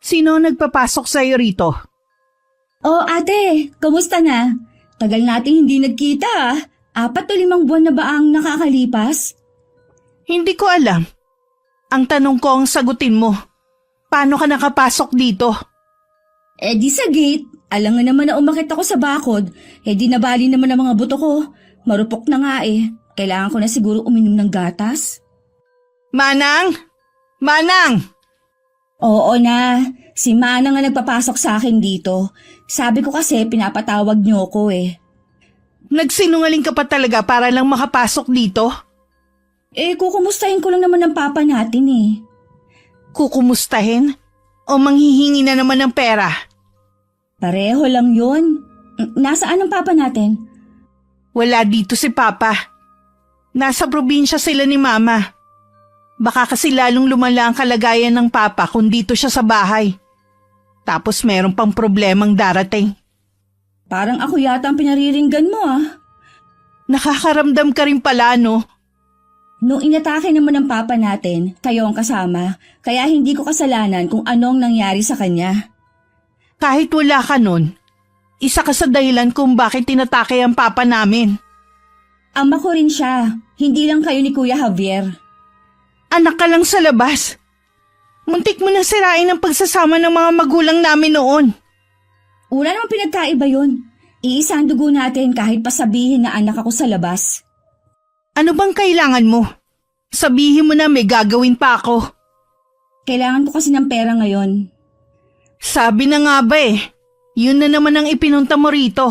Sino ang nagpapasok sa'yo rito? Oh, ate, kamusta na? Tagal nating hindi nagkita ah. 4 o 5 buwan na ba ang nakakalipas? Hindi ko alam. Ang tanong ko ang sagutin mo. Paano ka nakapasok dito? Eh di sa gate. Alam nga naman na umakit ako sa bakod. Eh di nabali naman ang mga buto ko. Marupok na nga eh. Kailangan ko na siguro uminom ng gatas. Manang! Manang! Oo na. Si Manang nga nagpapasok sa akin dito. Sabi ko kasi pinapatawag niyo ko eh. Nagsinungaling ka pa talaga para lang makapasok dito? Eh kukumustahin ko lang naman ang papa natin eh. Kukumustahin? O manghihingi na naman ng pera? Pareho lang yun. Nasaan ang papa natin? Wala dito si Papa. Nasa probinsya sila ni Mama. Baka kasi lalong lumala ang kalagayan ng Papa kung dito siya sa bahay. Tapos meron pang problemang darating. Parang ako yata ang pinariringgan mo ah. Nakakaramdam ka rin pala, no? Nung inatake naman ng papa natin, kayo ang kasama, kaya hindi ko kasalanan kung anong nangyari sa kanya. Kahit wala ka nun, isa ka sa dahilan kung bakit tinatake ang Papa namin. Ama ko rin siya, hindi lang kayo ni Kuya Javier. Anak ka lang sa labas. Muntik mo na sirain ang pagsasama ng mga magulang namin noon. Wala namang pinagkaiba yun. Iisa ang dugo natin kahit pasabihin na anak ako sa labas. Ano bang kailangan mo? Sabihin mo na may gagawin pa ako. Kailangan ko kasi ng pera ngayon. Sabi na nga ba eh, yun na naman ang ipinunta mo rito.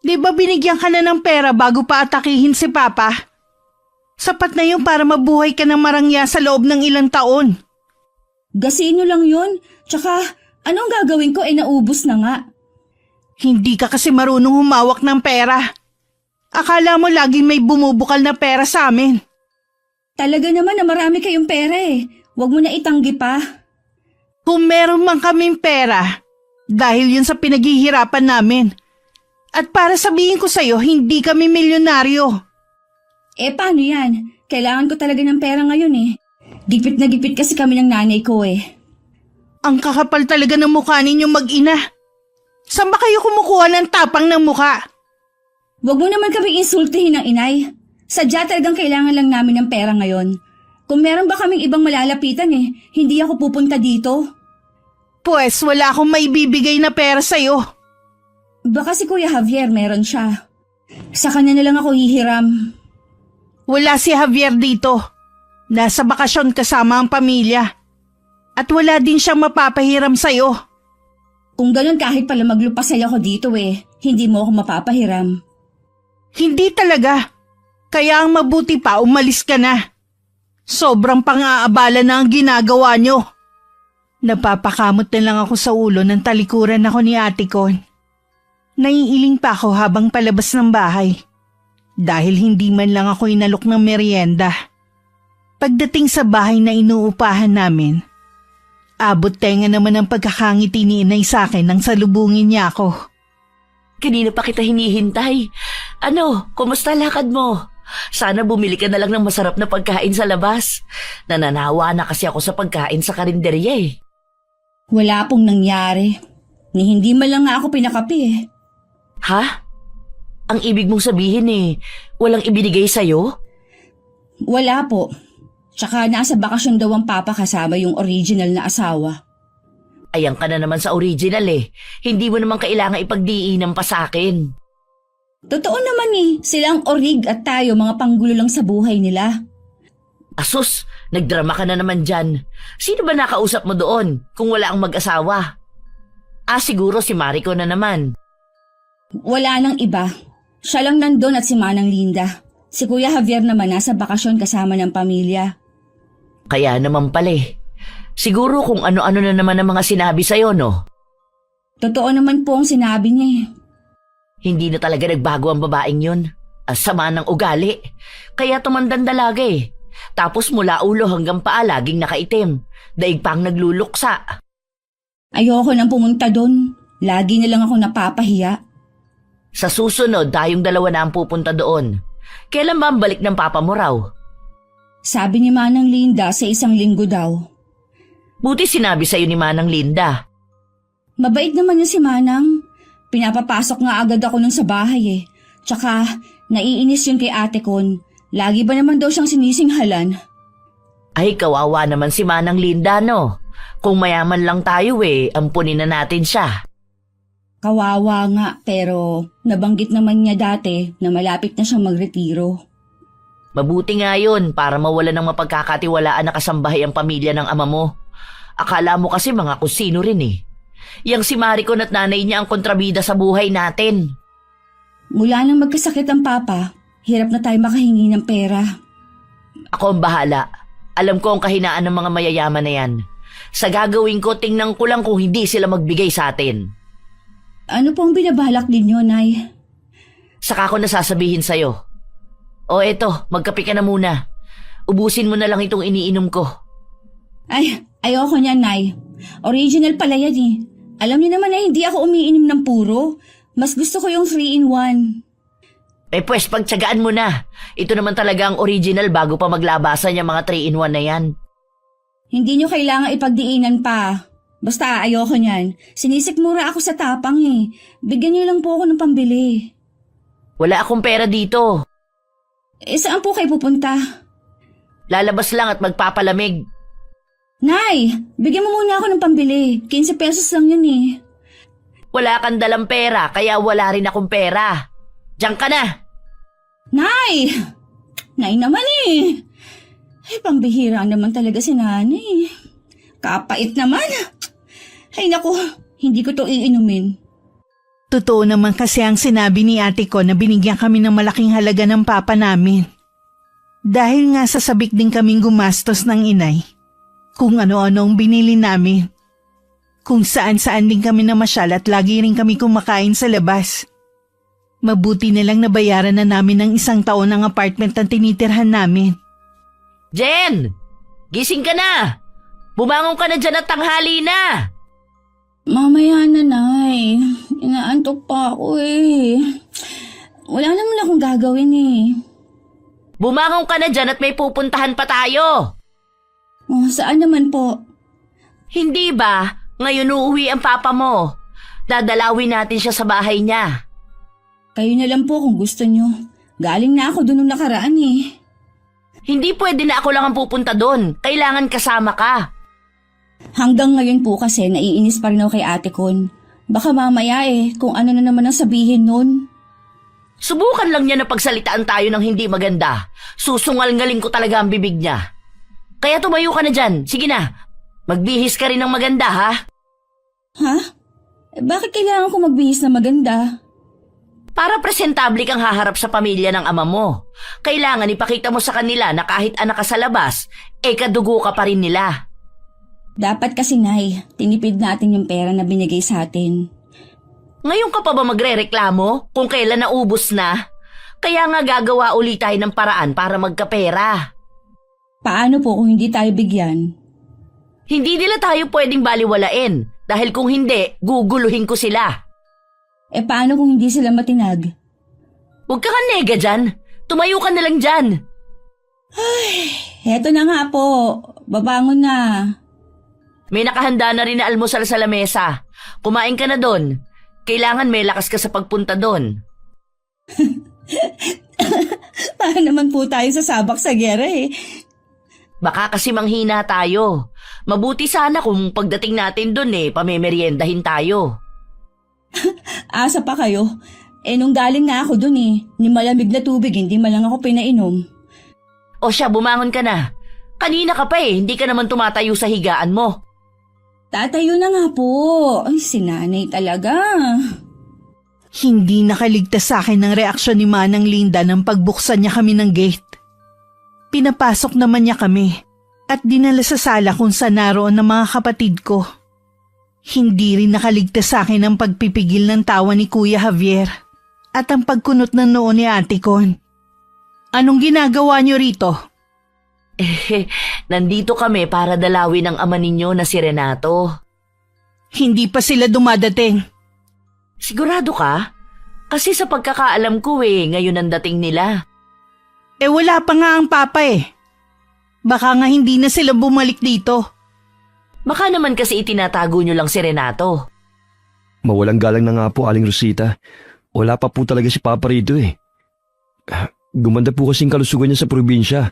Di ba binigyan ka na ng pera bago pa atakihin si Papa? Sapat na yun para mabuhay ka ng marangya sa loob ng ilang taon. Gasino lang yun, tsaka anong gagawin ko naubos na nga. Hindi ka kasi marunong humawak ng pera. Akala mo laging may bumubukal na pera sa amin. Talaga naman na marami kayong pera eh. Huwag mo na itanggi pa. Kung meron man kaming pera, dahil yun sa pinaghihirapan namin. At para sabihin ko sa'yo, hindi kami milyonaryo. Eh paano yan? Kailangan ko talaga ng pera ngayon eh. Gipit na gipit kasi kami ng nanay ko eh. Ang kakapal talaga ng mukha ninyong mag-ina. Saan ba kayo kumukuha ng tapang ng mukha? Huwag mo naman kaming insultihin ng inay. Sadya talagang kailangan lang namin ng pera ngayon. Kung meron ba kaming ibang malalapitan hindi ako pupunta dito. Pues wala akong maibibigay na pera sa'yo. Baka si Kuya Javier meron siya. Sa kanya na lang ako hihiram. Wala si Javier dito. Nasa bakasyon kasama ang pamilya. At wala din siyang mapapahiram sa'yo. Kung ganun kahit pala maglupasay ako dito hindi mo ako mapapahiram. Hindi talaga. Kaya ang mabuti pa umalis ka na. Sobrang pang-aabala na ang ginagawa nyo. Napapakamot na lang ako sa ulo ng talikuran ako ni Ate Con. Naiiling pa ako habang palabas ng bahay. Dahil hindi man lang ako inalok ng merienda. Pagdating sa bahay na inuupahan namin, abot tenga naman ang pagkakangiti ni Inay sa akin nang salubungin niya ako. Kanina pa kita hinihintay. Ano, kumusta lakad mo? Sana bumili ka na lang ng masarap na pagkain sa labas. Nananawa na kasi ako sa pagkain sa karinderya eh. Wala pong nangyari. Ni hindi man lang nga ako pinakapi Ha? Ang ibig mong sabihin walang ibinigay sa'yo? Wala po. Tsaka nasa bakasyon daw ang papa kasama yung original na asawa. Ayan ka na naman sa original Hindi mo naman kailangan ipagdiinan pa sa akin. Totoo naman sila ang orig at tayo mga panggulo lang sa buhay nila. Asus, nagdrama ka na naman dyan. Sino ba nakausap mo doon kung wala ang mag-asawa? Siguro si Mariko na naman. Wala nang iba. Siya lang nandun at si Manang Linda. Si Kuya Javier naman nasa bakasyon kasama ng pamilya. Kaya naman pala Siguro kung ano-ano na naman ang mga sinabi sa'yo, no? Totoo naman po ang sinabi niya Hindi na talaga nagbago ang babaeng yun. Ang sama ng ugali. Kaya tumandang dalaga Tapos mula ulo hanggang paa laging nakaitim. Daig pang nagluluksa. Ayoko nang pumunta doon. Lagi na lang ako napapahiya. Sa susunod, tayong dalawa na ang pupunta doon. Kailan ba ang balik ng papa mo raw? Sabi ni Manang Linda sa 1 linggo daw. Buti sinabi sa'yo ni Manang Linda. Mabait naman yun si Manang. Pinapapasok nga agad ako nun sa bahay eh. Tsaka, naiinis yun kay ate kon. Lagi ba naman daw siyang sinisinghalan? Ay, kawawa naman si Manang Linda, no? Kung mayaman lang tayo ampunin na natin siya. Kawawa nga, pero nabanggit naman niya dati na malapit na siyang magretiro. Mabuti nga yun para mawala ng mapagkakatiwalaan na kasambahay ang pamilya ng ama mo. Akala mo kasi mga kusino rin eh. Yang si Maricon at nanay niya ang kontrabida sa buhay natin. Mula nang magkasakit ang papa, hirap na tayo makahingi ng pera. Ako ang bahala. Alam ko ang kahinaan ng mga mayayaman na yan. Sa gagawin ko, tingnan ko lang kung hindi sila magbigay sa atin. Ano pong binabalak ninyo, Nay? Saka ko nasasabihin sa'yo. O eto, magkape ka na muna. Ubusin mo na lang itong iniinom ko. Ay, ayoko niyan, Nay. Original pala yan eh. Alam niyo naman na hindi ako umiinom ng puro. Mas gusto ko yung 3-in-1. Pues, pagtsagaan mo na. Ito naman talaga ang original bago pa maglabasan yung mga 3-in-1 na yan. Hindi niyo kailangan ipagdiinan pa. Basta ayoko niyan. Sinisikmura ako sa tapang eh. Bigyan niyo lang po ako ng pambili. Wala akong pera dito. Saan po kayo pupunta? Lalabas lang at magpapalamig. Nay, bigyan mo muna ako ng pambili. 15 pesos lang yun eh. Wala kang dalang pera, kaya wala rin akong pera. Diyan ka na. Nay! Nay naman eh. Ay, pambihira naman talaga si nanay. Kapait naman. Ay naku, hindi ko to iinumin. Totoo naman kasi ang sinabi ni ate ko na binigyan kami ng malaking halaga ng papa namin. Dahil nga sa sabik din kaming gumastos ng inay. Kung ano-ano ang binili namin. Kung saan-saan din kami namasyal at lagi rin kami kumakain sa labas. Mabuti nilang nabayaran na namin ng 1 taon ang apartment na tinitirhan namin. Jen! Gising ka na! Bumangon ka na dyan at tanghali na! Mamaya na, Nay. Inaantok pa ako eh. Wala naman akong gagawin eh. Bumangon ka na dyan at may pupuntahan pa tayo! Oh, saan naman po? Hindi ba? Ngayon uuwi ang papa mo. Dadalawin natin siya sa bahay niya. Kayo na lang po kung gusto nyo. Galing na ako doon nung nakaraan eh. Hindi pwede na ako lang ang pupunta doon. Kailangan kasama ka. Hanggang ngayon po kasi naiinis pa rin ako kay ate kon. Baka mamaya kung ano na naman ang sabihin nun. Subukan lang niya na pagsalitaan tayo ng hindi maganda. Susungal-ngaling ko talaga ang bibig niya. Kaya tumayo ka na dyan. Sige na. Magbihis ka rin ng maganda, ha? Ha? Bakit kailangan ko magbihis na maganda? Para presentable kang haharap sa pamilya ng ama mo. Kailangan ipakita mo sa kanila na kahit anak ka sa labas, kadugo ka pa rin nila. Dapat kasi, Nay, tinipid natin yung pera na binigay sa atin. Ngayon ka pa ba magrereklamo kung kailan naubos na? Kaya nga gagawa ulit tayo ng paraan para magkapera. Paano po kung hindi tayo bigyan? Hindi nila tayo pwedeng baliwalain dahil kung hindi, guguluhin ko sila. Paano kung hindi sila matinag? Huwag ka nega dyan. Tumayo ka na lang dyan. Ay, heto na nga po. Babangon na. May nakahanda na rin na almusal sa lamesa. Kumain ka na doon. Kailangan may lakas ka sa pagpunta doon. Paano naman po tayo sasabak sa gera eh? Baka kasi manghina tayo. Mabuti sana kung pagdating natin doon pamemeriendahin tayo. Asa pa kayo? Nung galing nga ako dun ni malamig na tubig, hindi man lang ako pinainom. O siya, bumangon ka na. Kanina ka pa hindi ka naman tumatayo sa higaan mo. Tatayo na nga po. Ay, si nanay talaga. Hindi nakaligtas sa akin ang reaksyon ni Manang Linda nang pagbuksan niya kami ng gate. Pinapasok naman niya kami at dinala sa sala kung saan naroon ang mga kapatid ko. Hindi rin nakaligtas sa akin ang pagpipigil ng tawa ni Kuya Javier at ang pagkunot ng noo ni Ate Con. Anong ginagawa niyo rito? Nandito kami para dalawin ang ama ninyo na si Renato. Hindi pa sila dumadating. Sigurado ka? Kasi sa pagkakaalam ko ngayon ang dating nila. Wala pa nga ang papa Baka nga hindi na sila bumalik dito. Baka naman kasi itinatago nyo lang si Renato. Mawalang galang na nga po, Aling Rosita. Wala pa po talaga si Papa rito eh. Gumanda po kasing kalusugan niya sa probinsya,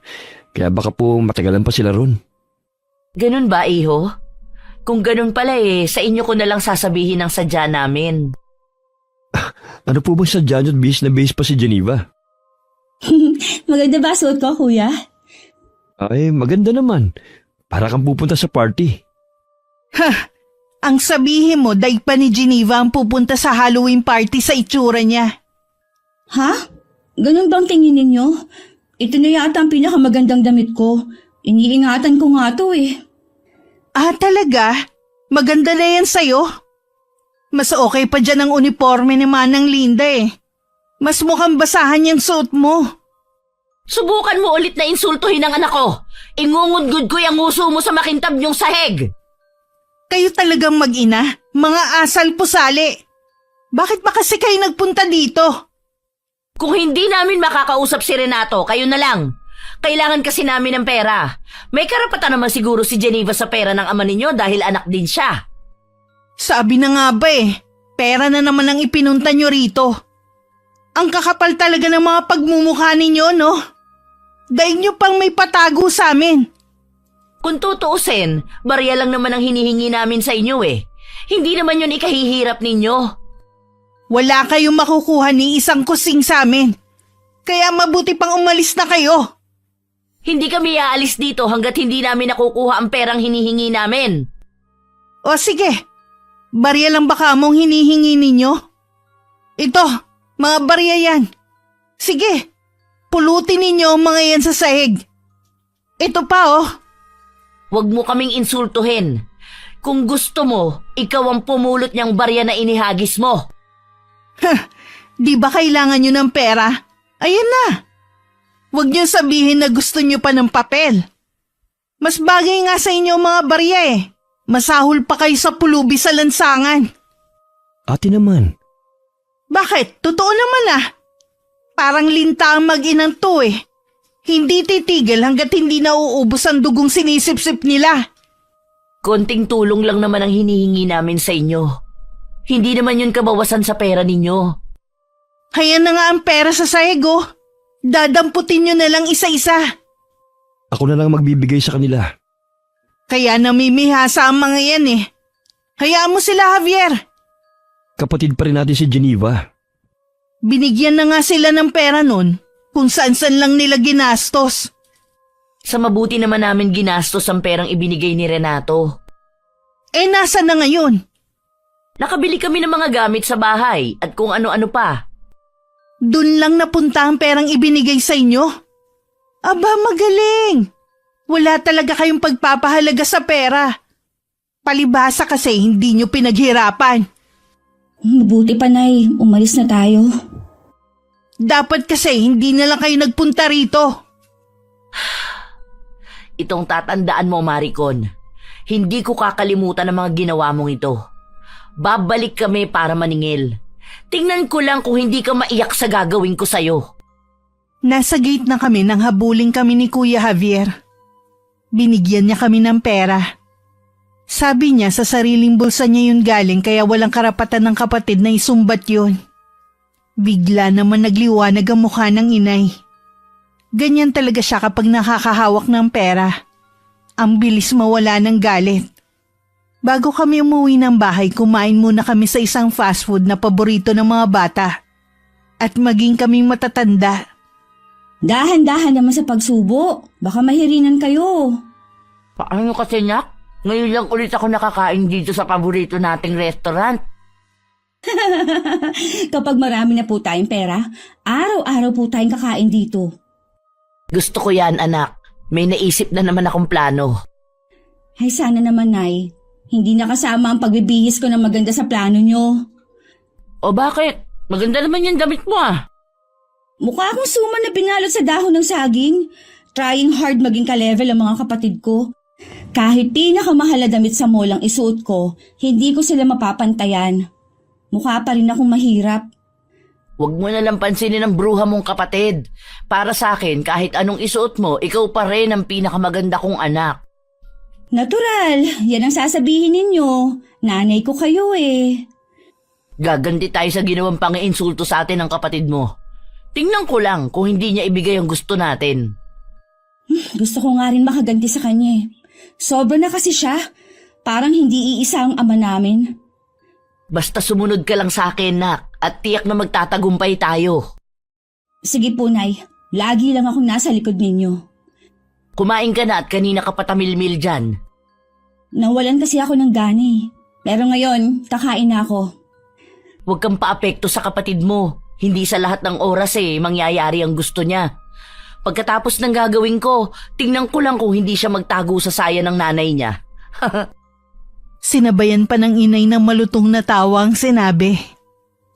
kaya baka po matagalan pa sila ron. Ganun ba, iho? Kung ganun pala sa inyo ko na lang sasabihin ang sadya namin. Ano po bang sadya niyo't base na base pa si Geneva? Maganda ba suot ko, kuya? Ay, maganda naman. Para kang pupunta sa party. Ang sabihin mo, daig pa ni Geneva ang pupunta sa Halloween party sa itsura niya. Ha? Ganun bang tingin ninyo? Ito na yata ang pinakamagandang damit ko. Iniingatan ko nga to eh. Ah, talaga? Maganda na yan sa'yo? Mas okay pa dyan ang uniforme ni Manang Linda eh. Mas mukhang basahan yung suot mo. Subukan mo ulit na insultuhin ang anak ko. Ingungudgud ko yung uso mo sa makintab niyong sahig. Kayo talagang mag-ina, mga asal pusali. Bakit ba kasi kayo nagpunta dito? Kung hindi namin makakausap si Renato, kayo na lang. Kailangan kasi namin ng pera. May karapatan naman siguro si Geneva sa pera ng ama ninyo dahil anak din siya. Sabi na nga ba pera na naman ang ipinunta nyo rito. Ang kakapal talaga ng mga pagmumukha ninyo, no? Daig nyo pang may patago sa amin. Kung tutuusin, barya lang naman ang hinihingi namin sa inyo Hindi naman yun ikahihirap ninyo. Wala kayong makukuha ni isang kusing sa amin. Kaya mabuti pang umalis na kayo. Hindi kami aalis dito hanggat hindi namin nakukuha ang perang hinihingi namin. O sige, barya lang baka mong hinihingi ninyo? Ito, mga barya yan. Sige, pulutin ninyo ang mga yan sa sahig. Ito pa Huwag mo kaming insultuhin. Kung gusto mo, ikaw ang pumulot niyang barya na inihagis mo. Di ba kailangan nyo ng pera? Ayan na. Huwag nyo sabihin na gusto nyo pa ng papel. Mas bagay nga sa inyo ang mga barya Masahol pa kayo sa pulubi sa lansangan. Ate naman, Bakit? Totoo naman Parang linta ang mag-inang to Hindi titigil hanggat hindi nauubos ang dugong sinisip-sip nila. Konting tulong lang naman ang hinihingi namin sa inyo. Hindi naman yun kabawasan sa pera ninyo. Hayan na nga ang pera sa sahig Dadamputin nyo na lang isa-isa. ako na lang magbibigay sa kanila. Kaya namimihasa ang mga yan Hayaan mo sila, Javier. Kapatid pa rin natin si Geneva. Binigyan na nga sila ng pera nun kung saan-saan lang nila ginastos. Sa mabuti naman namin ginastos ang perang ibinigay ni Renato. Nasa na ngayon? Nakabili kami ng mga gamit sa bahay at kung ano-ano pa. Dun lang napunta ang perang ibinigay sa inyo? Aba, magaling! Wala talaga kayong pagpapahalaga sa pera. Palibhasa kasi hindi nyo pinaghirapan. Mabuti pa, Nay. Umalis na tayo. Dapat kasi hindi na lang kayo nagpunta rito. Itong tatandaan mo, Maricon. Hindi ko kakalimutan ang mga ginawa mong ito. Babalik kami para maningil. Tingnan ko lang kung hindi ka maiyak sa gagawin ko sa'yo. Nasa gate na kami nang habuling kami ni Kuya Javier. Binigyan niya kami ng pera. Sabi niya sa sariling bulsa niya yun galing kaya walang karapatan ng kapatid na isumbat yun. Bigla naman nagliwanag ang mukha ng inay. Ganyan talaga siya kapag nakakahawak ng pera. Ang bilis mawala ng galit. Bago kami umuwi ng bahay, kumain muna kami sa isang fast food na paborito ng mga bata. At maging kaming matatanda. Dahan-dahan naman sa pagsubo. Baka mahirinan kayo. Paano kasi, Nak? Ngayon lang ulit ako nakakain dito sa paborito nating restaurant. Kapag marami na po tayong pera, araw-araw po tayong kakain dito. Gusto ko yan, anak. May naisip na naman akong plano. Ay sana naman, Nay. Hindi nakasama ang pagbibihis ko ng maganda sa plano nyo. O bakit? Maganda naman yung damit mo Mukha akong suman na binalot sa dahon ng saging. Trying hard maging ka-level ang mga kapatid ko. Kahit pinakamahal na damit sa mall ang isuot ko, hindi ko sila mapapantayan. Mukha pa rin akong mahirap. Huwag mo na lang pansinin ang bruha mong kapatid. Para sa akin, kahit anong isuot mo, ikaw pa rin ang pinakamaganda kong anak. Natural, yan ang sasabihin ninyo. Nanay ko kayo eh. Gaganti tayo sa ginawang pang-iinsulto sa atin ng kapatid mo. Tingnan ko lang kung hindi niya ibigay ang gusto natin. Gusto ko nga rin makaganti sa kanya eh. Sobra na kasi siya. Parang hindi iisa ang ama namin. Basta sumunod ka lang sa akin, nak, at tiyak na magtatagumpay tayo. Sige po, Nay. Lagi lang akong nasa likod ninyo. Kumain ka na at kanina ka patamilmil dyan. Nawalan kasi ako ng gani. Pero ngayon, kakain na ako. Huwag kang paapekto sa kapatid mo. Hindi sa lahat ng oras mangyayari ang gusto niya. Pagkatapos ng gagawin ko, tingnan ko lang kung hindi siya magtago sa saya ng nanay niya. Sinabayan pa ng inay ng malutong na tawa ang sinabi.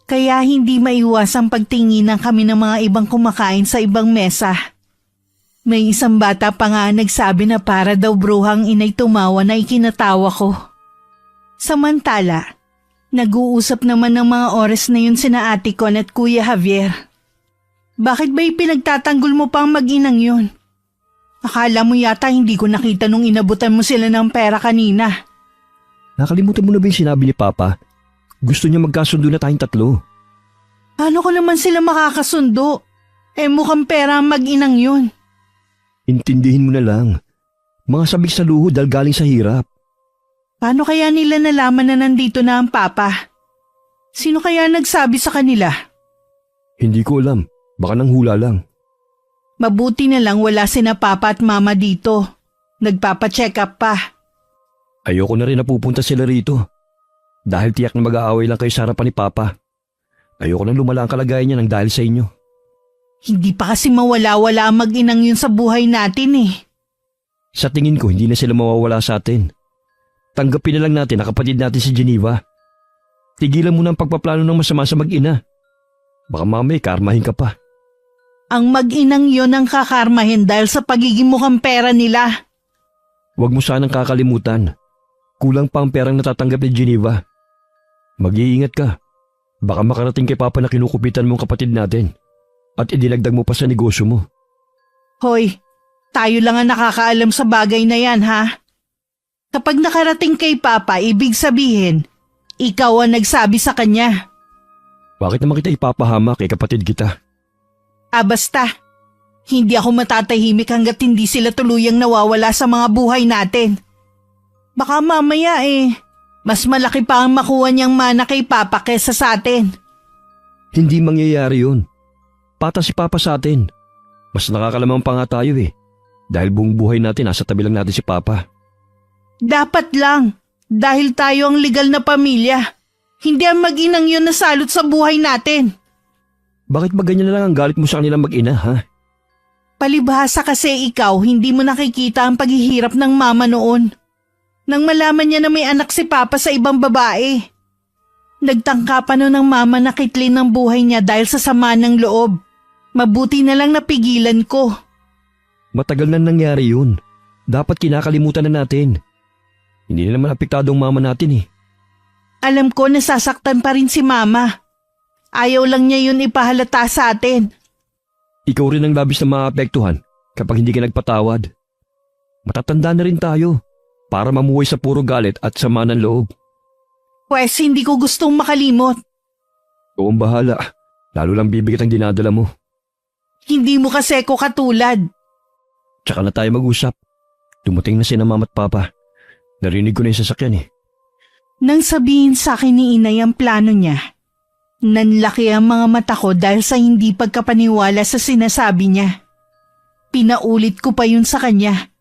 Kaya hindi maiwasang pagtinginan kami ng mga ibang kumakain sa ibang mesa. May isang bata pa nga nagsabi na para daw bruhang inay tumawa na ikinatawa ko. Samantala, nag-uusap naman ng mga oras na yun sina Ate Con at Kuya Javier. Bakit ba pinagtatanggol mo pa ang mag-inang yun? Akala mo yata hindi ko nakita nung inabutan mo sila ng pera kanina. Nakalimutan mo na ba yung sinabi ni Papa? Gusto niya magkasundo na tayong tatlo. Paano ko naman sila makakasundo? Mukhang pera ang mag-inang yun. Intindihin mo na lang. Mga sabik sa luho dahil galing sa hirap. Paano kaya nila nalaman na nandito na ang Papa? Sino kaya nagsabi sa kanila? Hindi ko alam. Baka nang hula lang. Mabuti na lang wala sina Papa at Mama dito. Nagpapa-check up pa. Ayoko na rin napupunta sila rito. Dahil tiyak na mag-aaway lang kayo sa harapan ni Papa. Ayoko nang lumala ang kalagayan niya nang dahil sa inyo. Hindi pa kasi mawala-wala ang mag-inang yun sa buhay natin eh. Sa tingin ko, hindi na sila mawawala sa atin. Tanggapin na lang natin na kapatid natin si Geneva. Tigilan mo na ang pagpaplano ng masama sa mag-ina. Baka mamaya karmahin ka pa. Ang mag-inang yun ang kakarmahin dahil sa pagiging mukhang pera nila. Huwag mo sanang kakalimutan. Kulang pa ang perang natatanggap ni Geneva. Mag-iingat ka. Baka makarating kay Papa na kinukupitan mo ang kapatid natin. At idinagdag mo pa sa negosyo mo. Hoy, tayo lang ang nakakaalam sa bagay na yan ha. Kapag nakarating kay Papa, ibig sabihin, ikaw ang nagsabi sa kanya. Bakit naman kita ipapahama kay kapatid kita? Basta. Hindi ako matatahimik hanggat hindi sila tuluyang nawawala sa mga buhay natin. Baka mamaya mas malaki pa ang makuha niyang mana kay Papa kesa sa atin. Hindi mangyayari yun. Pata si Papa sa atin. Mas nakakalamang pa nga tayo Dahil buong buhay natin nasa tabi lang natin si Papa. Dapat lang. Dahil tayo ang legal na pamilya. Hindi ang mag-inang yun na salot sa buhay natin. Bakit ba ganyan na lang ang galit mo sa kanilang mag-ina, ha? Palibhasa kasi ikaw, hindi mo nakikita ang paghihirap ng mama noon. Nang malaman niya na may anak si Papa sa ibang babae. Nagtangka pa noon ng mama na kitlin ng buhay niya dahil sa sama ng loob. Mabuti na lang napigilan ko. Matagal na nangyari yun. Dapat kinakalimutan na natin. Hindi na naman apektado ang mama natin Alam ko nasasaktan pa rin si Mama. Ayaw lang niya yun ipahalata sa atin. Ikaw rin ang labis na maapektuhan kapag hindi ka nagpatawad. Matatanda na rin tayo para mamuhay sa puro galit at sama ng loob. Pwes hindi ko gustong makalimot. Ikaw ang bahala. Lalo lang bibigat ang dinadala mo. Hindi mo kasi ko katulad. Tsaka na tayo mag-usap. Dumating na sina Mama at Papa. Narinig ko na yung sasakyan Nang sabihin sa akin ni Inay ang plano niya, nanlaki ang mga mata ko dahil sa hindi pagkapaniwala sa sinasabi niya. Pinaulit ko pa yun sa kanya.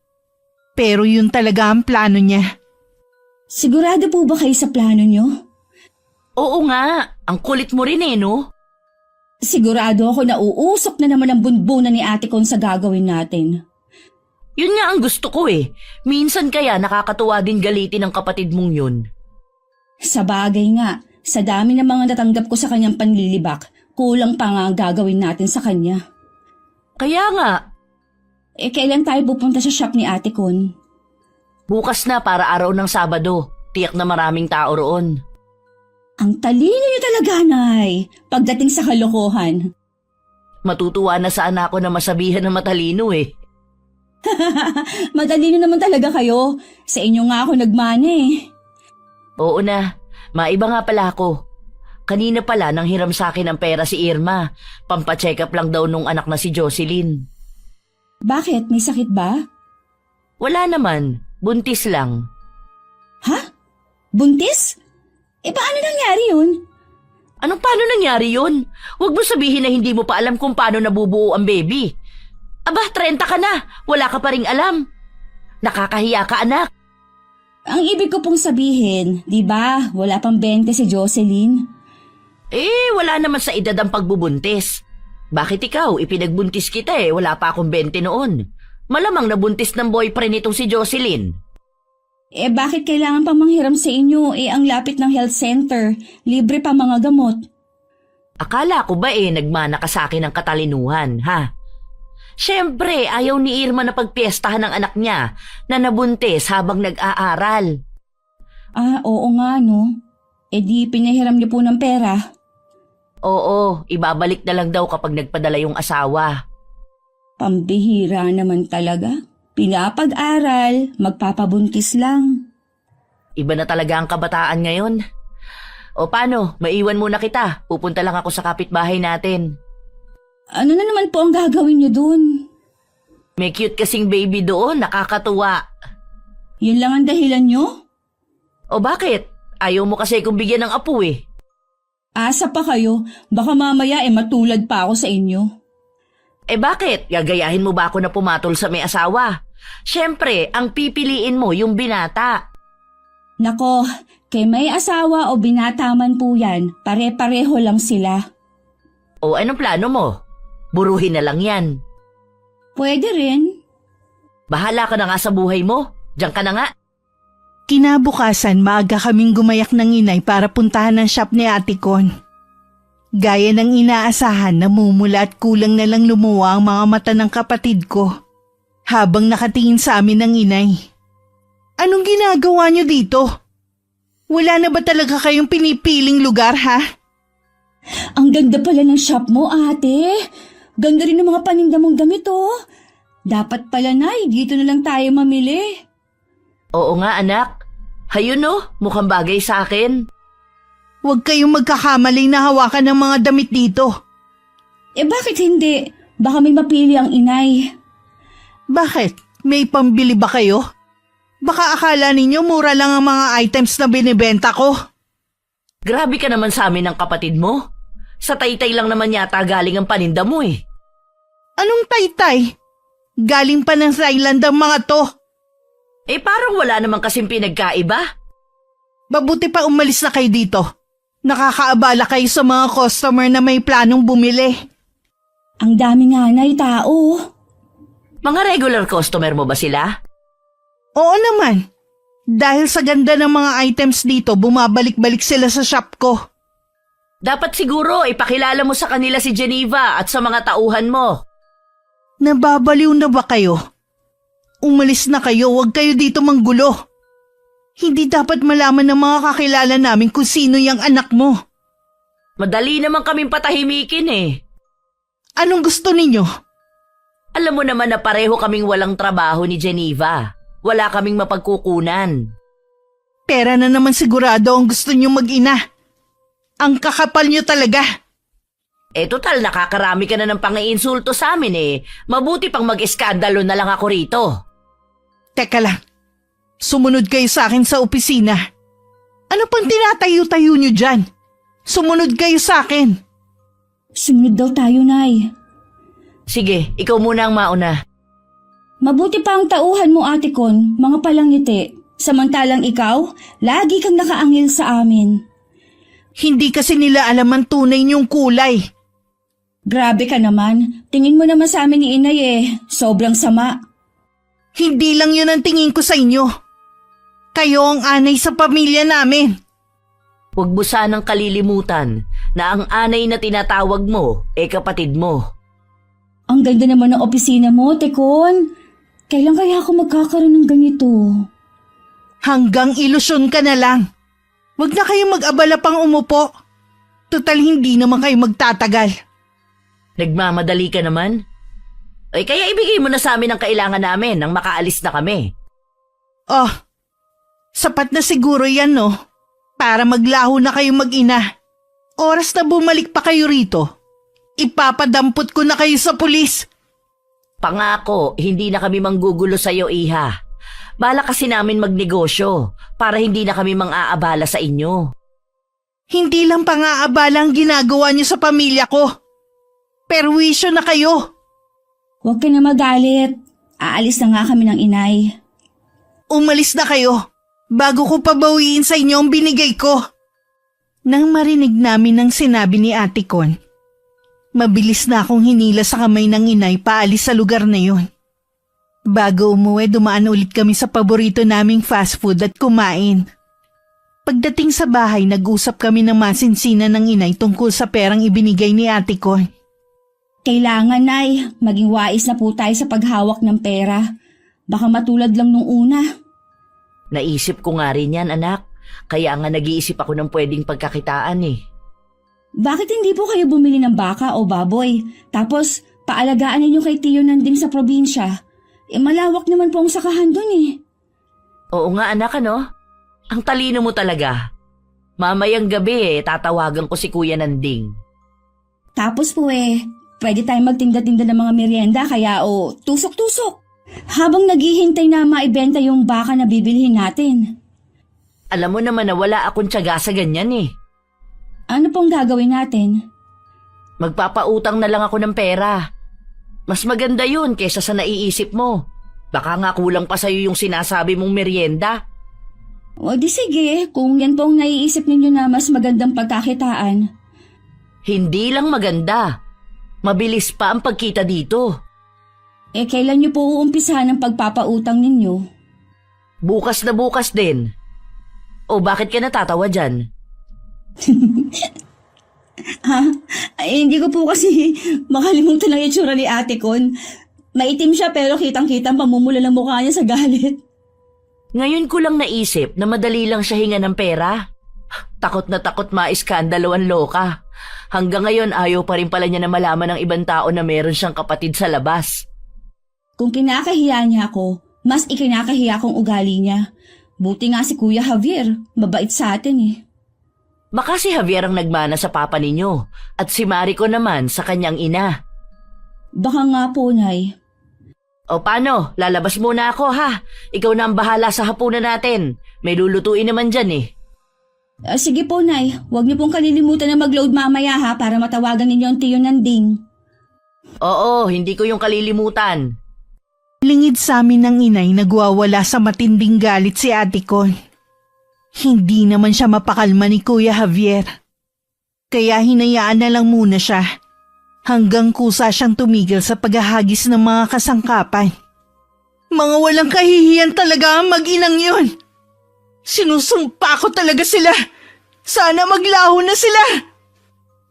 Pero yun talaga ang plano niya. Sigurado po ba kayo sa plano nyo? Oo nga, ang kulit mo rin no? Sigurado ako na uusok na naman ang bunbunan ni Ate Con sa gagawin natin. Yun nga ang gusto ko Minsan kaya nakakatuwa din galitin ng kapatid mong yun. Sa bagay nga, sa dami ng mga natanggap ko sa kanyang panlilibak, kulang pa nga ang gagawin natin sa kanya. Kaya nga. Kailan tayo pupunta sa shop ni Ate Con? Bukas na para araw ng Sabado. Tiyak na maraming tao roon. Ang talino niyo talaga, Nay, pagdating sa kalokohan. Matutuwa na sana ako na masabihan na matalino Madali na naman talaga kayo. Sa inyo nga ako nagmana eh. Oo na, maiba nga pala ako. Kanina pala nang hiram sa akin ng pera si Irma. Pampacheck up lang daw nung anak na si Jocelyn. Bakit? May sakit ba? Wala naman, buntis lang. Ha? Buntis? Paano nangyari yun? Anong paano nangyari yun? Huwag mo sabihin na hindi mo pa alam kung paano nabubuo ang baby. Aba, 30 ka na. Wala ka pa ring alam. Nakakahiya ka, anak. Ang ibig ko pong sabihin, di ba, wala pang 20 si Jocelyn. Wala naman sa edad ang pagbubuntis. Bakit ikaw? Ipinagbuntis kita wala pa akong 20 noon. Malamang nabuntis ng boyfriend itong si Jocelyn. Bakit kailangan pang manghiram sa inyo? Ang lapit ng health center. Libre pa mga gamot. Akala ko ba nagmana ka sa akin ng katalinuhan, ha? Siyempre, ayaw ni Irma na pagpiestahan ng anak niya na nabuntis habang nag-aaral. Oo nga no. Di pinahiram niyo po ng pera. Oo, ibabalik na lang daw kapag nagpadala yung asawa. Pambihira naman talaga. Pinapag-aral, magpapabuntis lang. Iba na talaga ang kabataan ngayon. O paano, maiwan muna kita. Pupunta lang ako sa kapitbahay natin. Ano na naman po ang gagawin niyo dun? May cute kasing baby doon, nakakatuwa. Yun lang ang dahilan niyo? O bakit? Ayaw mo kasi kung bigyan ng apo Asa pa kayo, baka mamaya matulad pa ako sa inyo. Bakit? Gagayahin mo ba ako na pumatol sa may asawa? Siyempre, ang pipiliin mo yung binata. Nako, kay may asawa o binata man po yan, pare-pareho lang sila. O anong plano mo? Buruhin na lang yan. Pwede rin. Bahala ka na nga sa buhay mo. Diyan ka na nga. Kinabukasan, maaga kaming gumayak ng inay para puntahan ang shop ni Ate Con. Gaya ng inaasahan, namumula at kulang na lang lumuwa ang mga mata ng kapatid ko habang nakatingin sa amin ng inay. Anong ginagawa niyo dito? Wala na ba talaga kayong pinipiling lugar, ha? Ang ganda pala ng shop mo, ate. Ganda rin ng mga paninda mong damit, oh. Dapat pala, Nay, dito na lang tayo mamili. Oo nga, anak. Hayun mukhang bagay sa akin. Huwag kayong magkakamali na hawakan ng mga damit dito. Bakit hindi? Baka may mapili ang inay. Bakit? May pambili ba kayo? Baka akala ninyo mura lang ang mga items na binibenta ko. Grabe ka naman sa amin ng kapatid mo. Sa taytay lang naman yata galing ang paninda mo Anong taytay? Galing pa ng Thailand ang mga to. Parang wala naman kasing pinagkaiba. Mabuti pa umalis na kayo dito. Nakakaabala kayo sa mga customer na may planong bumili. Ang dami nga, Nay, tao. Mga regular customer mo ba sila? Oo naman. Dahil sa ganda ng mga items dito, bumabalik-balik sila sa shop ko. Dapat siguro ipakilala mo sa kanila si Geneva at sa mga tauhan mo. Nababaliw na ba kayo? Umalis na kayo, huwag kayo dito manggulo. Hindi dapat malaman ng mga kakilala namin kung sino yung anak mo. Madali naman kaming patahimikin Anong gusto ninyo? Alam mo naman na pareho kaming walang trabaho ni Geneva. Wala kaming mapagkukunan. Pera na naman sigurado ang gusto nyo mag-ina. Ang kakapal nyo talaga. Total nakakarami ka na ng pang-iinsulto sa amin Mabuti pang mag-eskandalo na lang ako rito. Teka lang. Sumunod kayo sa akin sa opisina. Ano pang tinatayo-tayo nyo dyan? Sumunod kayo sa akin. Sumunod daw tayo, Nay. Sige, ikaw muna ang mauna. Mabuti pa ang tauhan mo, Ate Con, mga palangiti. Samantalang ikaw, lagi kang nakaangil sa amin. Hindi kasi nila alam ang tunay niyong kulay. Grabe ka naman. Tingin mo naman sa amin ni Inay Sobrang sama. Hindi lang yun ang tingin ko sa inyo. Kayo ang anay sa pamilya namin. Huwag mo sanang kalilimutan na ang anay na tinatawag mo kapatid mo. Ang ganda naman ng opisina mo, Tekon. Kailan kaya ako magkakaroon ng ganito? Hanggang ilusyon ka na lang. Huwag na kayong mag-abala pang umupo. Total hindi naman kayo magtatagal. Nagmamadali ka naman? Ay kaya ibigay mo na sa amin ang kailangan namin nang makaalis na kami. Oh, sapat na siguro yan, no? Para maglaho na kayo mag-ina. Oras na bumalik pa kayo rito. Ipapadampot ko na kayo sa pulis. Pangako, hindi na kami manggugulo sa'yo, Iha. Bala kasi namin magnegosyo para hindi na kami mang-aabala sa inyo. Hindi lang pang-aabala ang ginagawa niyo sa pamilya ko. Perwisyo na kayo. Huwag ka na magalit. Aalis na nga kami ng inay. Umalis na kayo bago ko pabawiin sa inyo ang binigay ko. Nang marinig namin ang sinabi ni Ate Con, mabilis na akong hinila sa kamay ng inay paalis sa lugar na yun. Bago umuwi, dumaan ulit kami sa paborito naming fast food at kumain. Pagdating sa bahay, nag-usap kami ng masinsinan ng inay tungkol sa perang ibinigay ni Ate Con. Kailangan, Nay, maging wais na po tayo sa paghawak ng pera. Baka matulad lang nung una. Naisip ko nga rin yan, anak. Kaya nga nag-iisip ako ng pwedeng pagkakitaan eh. Bakit hindi po kayo bumili ng baka o baboy? Tapos, paalagaan ninyo kay Tiyo Nanding sa probinsya. Malawak naman po ang sakahan dun eh. Oo nga anak, ano? Ang talino mo talaga. Mamayang gabi tatawagan ko si Kuya Nanding. Tapos po pwede tayong magtinda-tinda ng mga merienda kaya tusok-tusok. Habang naghihintay na maibenta yung baka na bibilhin natin. Alam mo naman na wala akong tiyaga sa ganyan eh. Ano pong gagawin natin? Magpapautang na lang ako ng pera. Mas maganda yun kesa sa naiisip mo. Baka nga kulang pa sa'yo yung sinasabi mong merienda. O di sige, kung yan pong naiisip ninyo na mas magandang pagkakitaan. Hindi lang maganda. Mabilis pa ang pagkita dito. Kailan nyo po uumpisahan ang pagpapautang ninyo? Bukas na bukas din. O bakit ka natatawa dyan? Hindi ko po kasi makalimutan lang yung tsura ni Ate Con. Maitim siya pero kitang-kitang pamumula ng mukha niya sa galit. Ngayon ko lang naisip na madali lang siya hinga ng pera. Takot na takot maiskandalo ang loka. Hanggang ngayon ayaw pa rin pala niya na malaman ng ibang tao na meron siyang kapatid sa labas. Kung kinakahiya niya ako, mas ikinakahiya kong ugali niya. Buti nga si Kuya Javier, mabait sa atin eh. Baka si Javier ang nagmana sa papa ninyo at si Marico naman sa kanyang ina. Baka nga po, Nay. O paano? Lalabas muna ako ha. Ikaw na ang bahala sa hapunan natin. May lulutuin naman dyan eh. Sige po, Nay. Huwag niyo pong kalilimutan na mag-load mamaya ha para matawagan ninyo ang Tiyo Nanding. Oo, hindi ko yung kalilimutan. Lingid sa amin ng inay, nagwawala sa matinding galit si Ate Con. Hindi naman siya mapakalma ni Kuya Javier. Kaya hinayaan na lang muna siya hanggang kusa siyang tumigil sa paghahagis ng mga kasangkapan. Mga walang kahihiyan talaga ang mag-inang yun. Sinusumpa ko talaga sila. Sana maglaho na sila.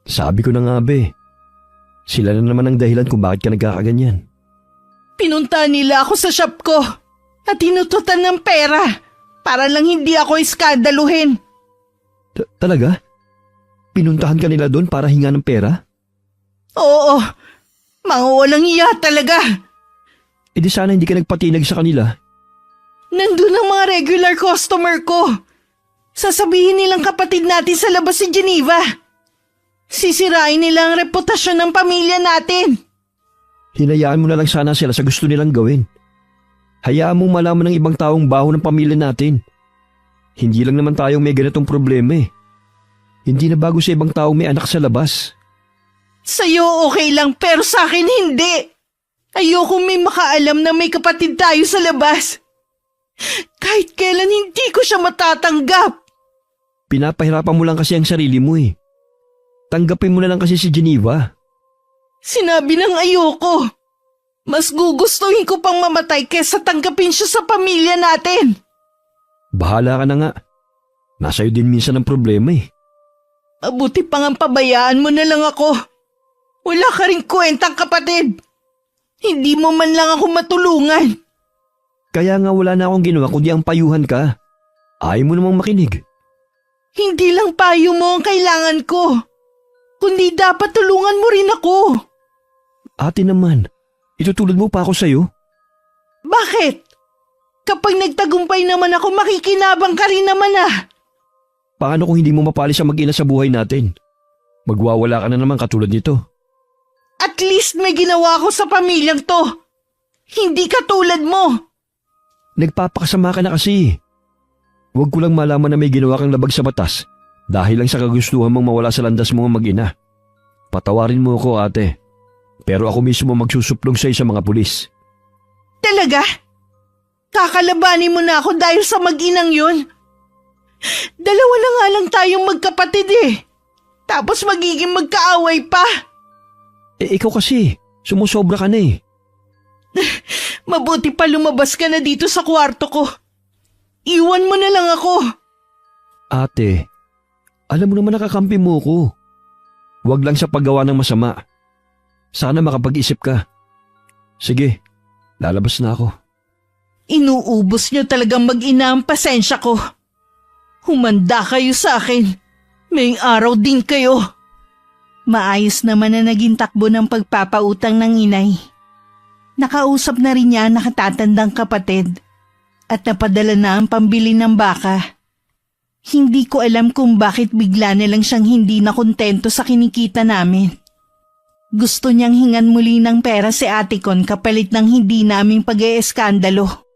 Sabi ko na nga be, sila na naman ang dahilan kung bakit ka nagkakaganyan. Pinunta nila ako sa shop ko at tinututan ng pera para lang hindi ako iskandaluhin. Talaga? Pinuntahan ka nila doon para hinga ng pera? Oo, mga walang iya talaga. E di sana hindi ka nagpatinag sa kanila. Nandun ang mga regular customer ko. Sasabihin nilang kapatid natin sa labas si Geneva. Sisirain nila ang reputasyon ng pamilya natin. Hinayaan mo na lang sana sila sa gusto nilang gawin. Hayaan mong malaman ng ibang taong baho ng pamilya natin. Hindi lang naman tayong may ganitong problema eh. Hindi na bago sa ibang taong may anak sa labas. Sa'yo okay lang pero sa akin hindi. Ayokong may makaalam na may kapatid tayo sa labas. Kahit kailan hindi ko siya matatanggap. Pinapahirapan mo lang kasi ang sarili mo eh. Tanggapin mo na lang kasi si Geneva. Sinabi ng ayoko. Mas gugustuhin ko pang mamatay kesa tanggapin siya sa pamilya natin. Bahala ka na nga. Nasa'yo din minsan ang problema eh. Mabuti pang ang pabayaan mo na lang ako. Wala ka rin kwentang kapatid. Hindi mo man lang ako matulungan. Kaya nga wala na akong ginawa kundi ang payuhan ka. Ayaw mo namang makinig. Hindi lang payo mo ang kailangan ko. Kundi dapat tulungan mo rin ako. Ate naman, Itutulad mo pa ako sa'yo? Bakit? Kapag nagtagumpay naman ako, makikinabang ka rin naman ah. Paano kung hindi mo mapalis ang mag-ina sa buhay natin? Magwawala ka na naman katulad nito. At least may ginawa ko sa pamilyang to. Hindi katulad mo. Nagpapakasama ka na kasi. Huwag ko lang malaman na may ginawa kang labag sa batas dahil lang sa kagustuhan mong mawala sa landas mo ang mag-ina. Patawarin mo ako, ate. Pero ako mismo magsusuplong sa'yo sa mga pulis. Talaga? Kakalabanin mo na ako dahil sa mag-inang yun? Dalawa na nga lang tayong magkapatid eh. Tapos magiging magkaaway pa. Ikaw kasi, sumusobra ka na eh. Mabuti pa lumabas ka na dito sa kwarto ko. Iwan mo na lang ako. Ate, alam mo naman nakakampi mo ko. Huwag lang sa paggawa ng masama. Sana makapag-isip ka. Sige, lalabas na ako. Inuubos niyo talagang mag-ina ang pasensya ko. Humanda kayo sa akin. May araw din kayo. Maayos naman na naging takbo ng pagpapautang ng inay. Nakausap na rin niya ang nakatatandang kapatid at napadala na ang pambili ng baka. Hindi ko alam kung bakit bigla na lang siyang hindi nakontento sa kinikita namin. Gusto niyang hingan muli ng pera si Ate Con kapalit ng hindi naming pag-eeskandalo.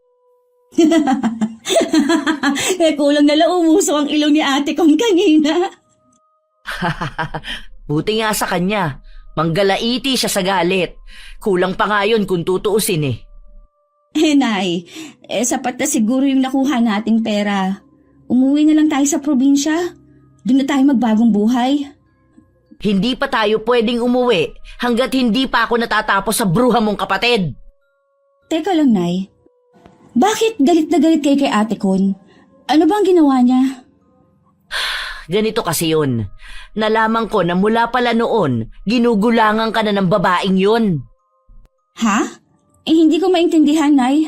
Kulang na lang umuso ang ilong ni ate kong kanina. Buti nga sa kanya. Manggalaiti siya sa galit. Kulang pa nga yun kung tutuusin eh. Nay, sapat na siguro yung nakuha nating pera. Umuwi na lang tayo sa probinsya. Doon na tayo magbagong buhay. Hindi pa tayo pwedeng umuwi hanggat hindi pa ako natatapos sa bruha mong kapatid. Teka lang, Nay. Bakit galit na galit kayo kay Ate Con? Ano bang ginawa niya? Ganito kasi yun. Nalaman ko na mula pala noon, ginugulangan ka na ng babaeng yun. Ha? Hindi ko maintindihan, Nay.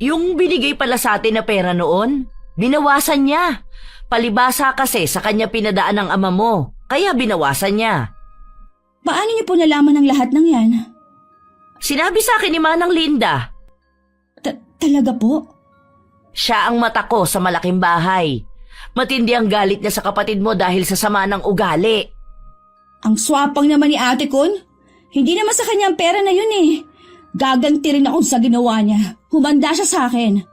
Yung binigay pala sa atin na pera noon, binawasan niya. Palibasa kasi sa kanya pinadaan ng ama mo, kaya binawasan niya. Paano niyo po nalaman ang lahat ng yan? Sinabi sa akin ni Manang Linda. Talaga po? Siya ang mata ko sa malaking bahay. Matindi ang galit niya sa kapatid mo dahil sa sama ng ugali. Ang swapang naman ni Ate Con. Hindi naman sa kanya ang pera na yun eh. Gaganti rin ako sa ginawa niya. Humanda siya sa akin.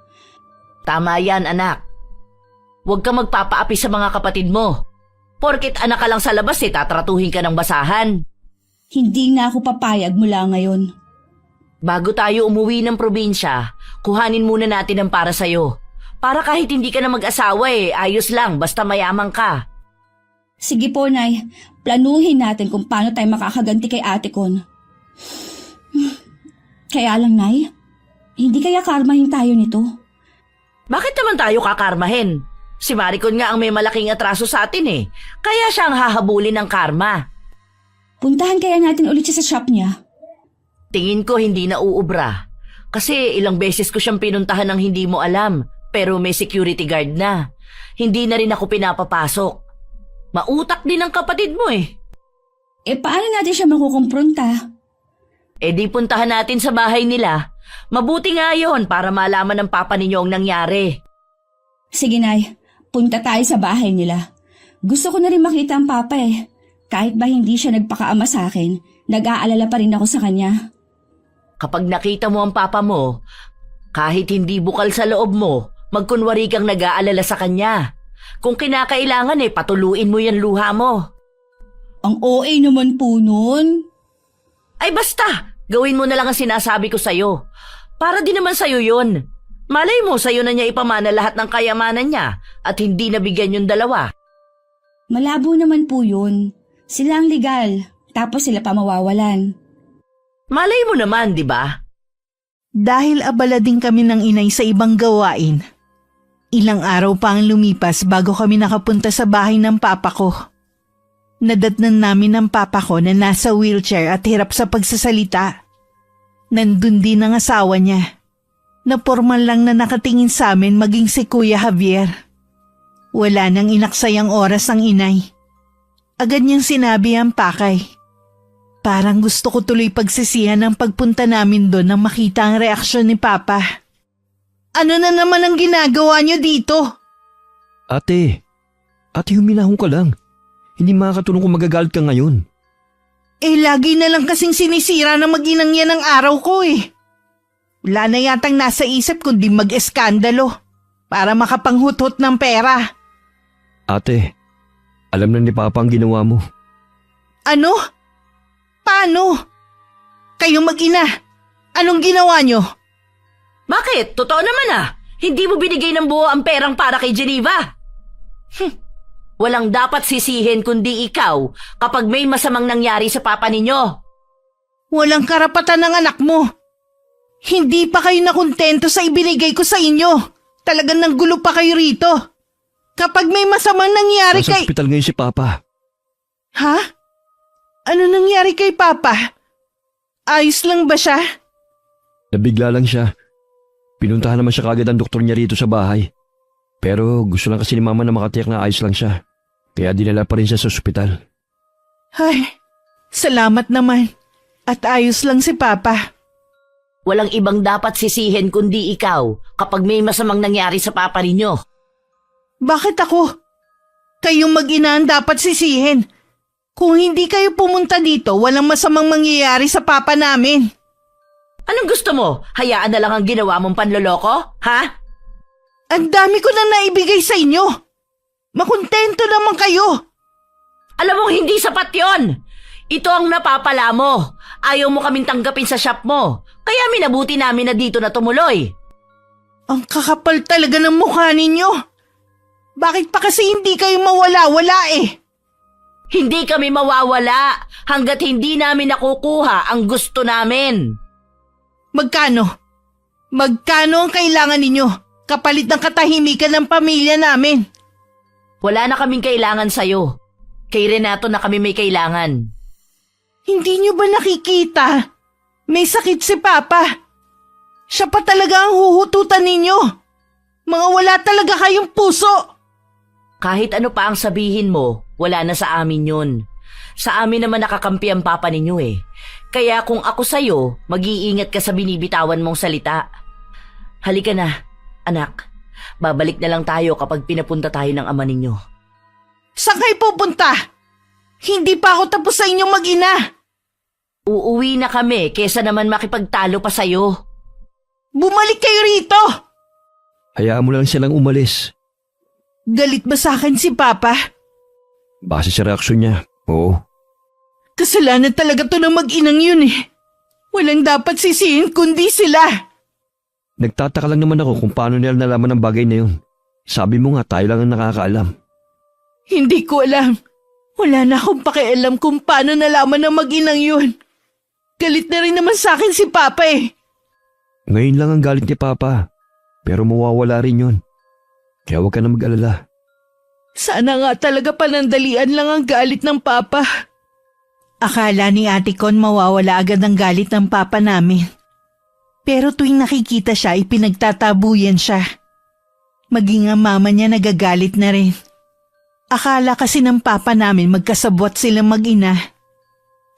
Tama yan, anak. Huwag ka magpapaapi sa mga kapatid mo. Porket anak ka lang sa labas tatratuhin ka ng basahan. Hindi na ako papayag mula ngayon. Bago tayo umuwi ng probinsya, kuhanin muna natin ang para sa'yo. Para kahit hindi ka na mag-asawa ayos lang basta mayaman ka. Sige po, Nay. Planuhin natin kung paano tayo makakaganti kay Ate Con. Kaya lang, Nay, hindi kaya karmahin tayo nito? Bakit naman tayo kakarmahin? Si Maricon nga ang may malaking atraso sa atin Kaya siya ang hahabulin ng karma. Puntahan kaya natin ulit siya sa shop niya. Tingin ko hindi na uubra. Kasi ilang beses ko siyang pinuntahan ng hindi mo alam, pero may security guard na. Hindi na rin ako pinapapasok. Mautak din ang kapatid mo Paano natin siya makukumpronta? Di puntahan natin sa bahay nila. Mabuti nga yon para malaman ng papa ninyo ang nangyari. Sige, Nay. Punta tayo sa bahay nila. Gusto ko na rin makita ang papa Kahit ba hindi siya nagpakaama sa akin, nag-aalala pa rin ako sa kanya. Kapag nakita mo ang papa mo, kahit hindi bukal sa loob mo, magkunwari kang nag-aalala sa kanya. Kung kinakailangan patuluin mo yan luha mo. Ang OA naman po nun. Ay basta, gawin mo na lang ang sinasabi ko sa'yo. Para din naman sa'yo yun. Malay mo sa'yo na niya ipamana lahat ng kayamanan niya at hindi nabigyan yung dalawa. Malabo naman po yun. Sila ang legal, tapos sila pa mawawalan. Malay mo naman, di ba? Dahil abala din kami ng inay sa ibang gawain, ilang araw pa ang lumipas bago kami nakapunta sa bahay ng papa ko. Nadatnan namin ng papa ko na nasa wheelchair at hirap sa pagsasalita. Nandun din ang asawa niya, na formal lang na nakatingin sa amin maging si Kuya Javier. Wala nang inaksayang oras ang inay. Agad niyang sinabi ang pakay. Parang gusto ko tuloy pagsisihan ng pagpunta namin doon nang makita ang reaksyon ni Papa. Ano na naman ang ginagawa niyo dito? Ate, huminahon ka lang. Hindi makakatulong kung magagalit ka ngayon. Lagi na lang kasing sinisira ng mag-inang yan ang araw ko Wala na yatang nasa isip kundi mag-eskandalo para makapanghuthot ng pera. Ate, alam na ni Papa ang ginawa mo. Ano? Paano? Kayo mag-ina, anong ginawa niyo? Bakit? Totoo naman Hindi mo binigay ng buo ang perang para kay Geneva. Walang dapat sisihin kundi ikaw kapag may masamang nangyari sa papa ninyo. Walang karapatan ng anak mo. Hindi pa kayo nakontento sa ibinigay ko sa inyo. Talagang nanggulo pa kayo rito. Kapag may masamang nangyari Nasa kay... ospital ngayon si Papa. Ha? Ano nangyari kay Papa? Ayos lang ba siya? Nabigla lang siya. Pinuntahan naman siya kagad ang doktor niya rito sa bahay. Pero gusto lang kasi ni Mama na makatiyak na ayos lang siya. Kaya dinala pa rin siya sa ospital. Ay, salamat naman. At ayos lang si Papa. Walang ibang dapat sisihin kundi ikaw kapag may masamang nangyari sa papa ninyo. Bakit ako? Kayong mag-ina ang dapat sisihin. Kung hindi kayo pumunta dito, walang masamang mangyayari sa papa namin. Anong gusto mo? Hayaan na lang ang ginawa mong panloloko? Ha? Ang dami ko na naibigay sa inyo. Makontento naman kayo. Alam mo, hindi sapat yon. Ito ang napapala mo. Ayaw mo kaming tanggapin sa shop mo. Kaya minabuti namin na dito na tumuloy. Ang kakapal talaga ng mukha ninyo. Bakit pa kasi hindi kayo mawala-wala Hindi kami mawawala hanggat hindi namin nakukuha ang gusto namin. Magkano? Magkano ang kailangan ninyo? Kapalit ng katahimikan ng pamilya namin. Wala na kaming kailangan sa'yo. Kay Renato na kami may kailangan. Hindi nyo ba nakikita? May sakit si Papa. Siya pa talaga ang huhututan ninyo. Mga wala talaga kayong puso. Kahit ano pa ang sabihin mo, wala na sa amin yun. Sa amin naman nakakampi ang papa ninyo Kaya kung ako sa'yo, mag-iingat ka sa binibitawan mong salita. Halika na, anak. Babalik na lang tayo kapag pinapunta tayo ng ama ninyo. Saan kayo pupunta? Hindi pa ako tapos sa inyong mag-ina. Uuwi na kami kesa naman makipagtalo pa sa'yo. Bumalik kayo rito. Hayaan mo lang silang umalis. Galit ba sa akin si Papa? Base sa reaksyon niya, oo. Kasalanan talaga to ng mag-inang yun Walang dapat sisihin kundi sila. Nagtataka lang naman ako kung paano nila nalaman ang bagay na yun. Sabi mo nga tayo lang ang nakakaalam. Hindi ko alam. Wala na akong pakialam kung paano nalaman ng mag-inang yun. Galit na rin naman sa akin si Papa Ngayon lang ang galit ni Papa. Pero mawawala rin yun. Kaya huwag ka na mag-alala. Sana nga talaga panandalian lang ang galit ng Papa. Akala ni Ate Con mawawala agad ang galit ng Papa namin. Pero tuwing nakikita siya, ipinagtatabuyan siya. Maging ang mama niya nagagalit na rin. Akala kasi ng Papa namin magkasabwat silang mag-ina.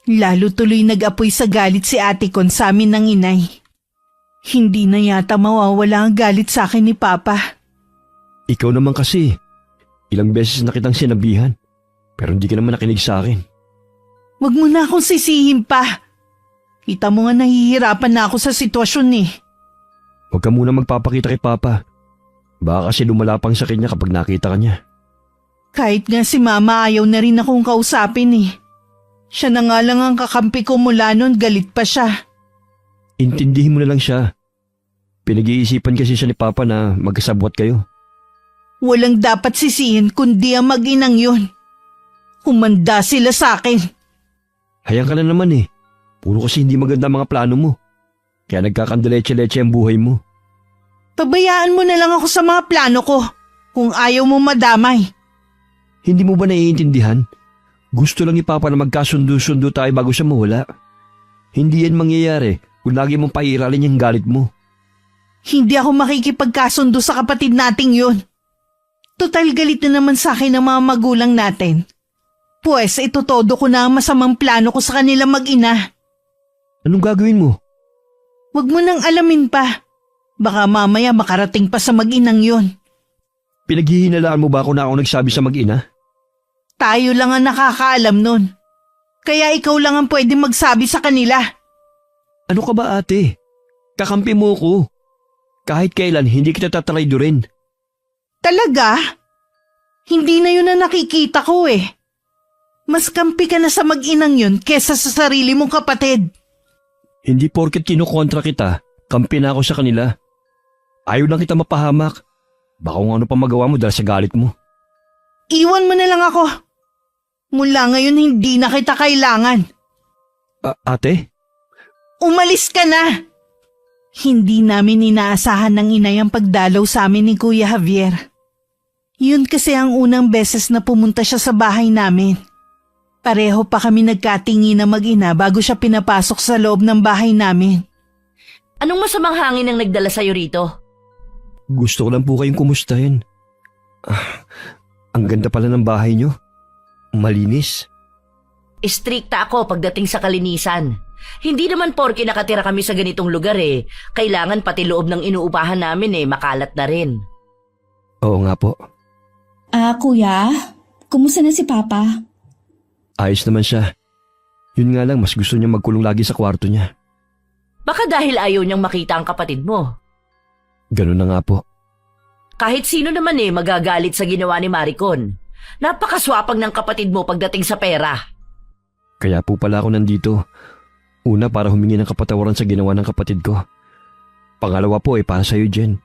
Lalo tuloy nag-apoy sa galit si Ate Con sa amin ng inay. Hindi na yata mawawala ang galit sa akin ni Papa. Ikaw naman kasi. Ilang beses na kitang sinabihan. Pero hindi ka naman nakinig sa akin. Wag mo na akong sisihin pa. Kita mo nga nahihirapan na ako sa sitwasyon Huwag ka muna magpapakita kay Papa. Baka kasi lumalapang sa kanya kapag nakita ka niya. Kahit nga si Mama ayaw na rin akong kausapin Siya na nga lang ang kakampi ko mula nun, galit pa siya. Intindihin mo na lang siya. Pinag-iisipan kasi siya ni Papa na magkasabwat kayo. Walang dapat sisihin kundi ang mag-inang yun. Humanda sila sa akin. Hayaan ka na naman Puro kasi hindi maganda ang mga plano mo. Kaya nagkakandaleche-leche ang buhay mo. Pabayaan mo na lang ako sa mga plano ko kung ayaw mo madamay. Hindi mo ba naiintindihan? Gusto lang ni Papa na magkasundo-sundo tayo bago siya mawala. Hindi yan mangyayari kung lagi mong pairalin yung galit mo. Hindi ako makikipagkasundo sa kapatid nating yun. Total galit na naman sa akin ng mga magulang natin. Pues itutodo ko na ang masamang plano ko sa kanila mag-ina. Anong gagawin mo? Huwag mo nang alamin pa. Baka mamaya makarating pa sa mag-inang yun. Pinaghihinalaan mo ba ako na ako nagsabi sa mag-ina? Tayo lang ang nakakaalam nun. Kaya ikaw lang ang pwede magsabi sa kanila. Ano ka ba ate? Kakampi mo ko. Kahit kailan hindi kita tatraydo rin. Talaga? Hindi na yun ang nakikita ko eh. Mas kampi ka na sa mag-inang yun kesa sa sarili mong kapatid. Hindi porket kinukontra kita, kampi na ako sa kanila. Ayaw lang kita mapahamak. Baka kung ano pa magawa mo dahil sa galit mo. Iwan mo na lang ako. Mula ngayon hindi na kita kailangan. Ate? Umalis ka na! Hindi namin inaasahan ng inay ang pagdalaw sa amin ni Kuya Javier. Yun kasi ang unang beses na pumunta siya sa bahay namin. Pareho pa kami nagkatingi na mag-ina bago siya pinapasok sa loob ng bahay namin. Anong masamang hangin ang nagdala sa'yo rito? Gusto ko lang po kayong kumustahin. Ang ganda pala ng bahay nyo. Malinis. Istrikta ako pagdating sa kalinisan. Hindi naman porke nakatira kami sa ganitong lugar eh. Kailangan pati loob ng inuupahan namin makalat na rin. Oo nga po. Kuya, kumusta na si Papa? Ayos naman siya. Yun nga lang, mas gusto niya magkulong lagi sa kwarto niya. Baka dahil ayaw niyang makita ang kapatid mo. Ganun na nga po. Kahit sino naman magagalit sa ginawa ni Maricon. Napakaswapang ng kapatid mo pagdating sa pera. Kaya po pala ako nandito. Una para humingi ng kapatawaran sa ginawa ng kapatid ko. Pangalawa po para sa'yo, Jen.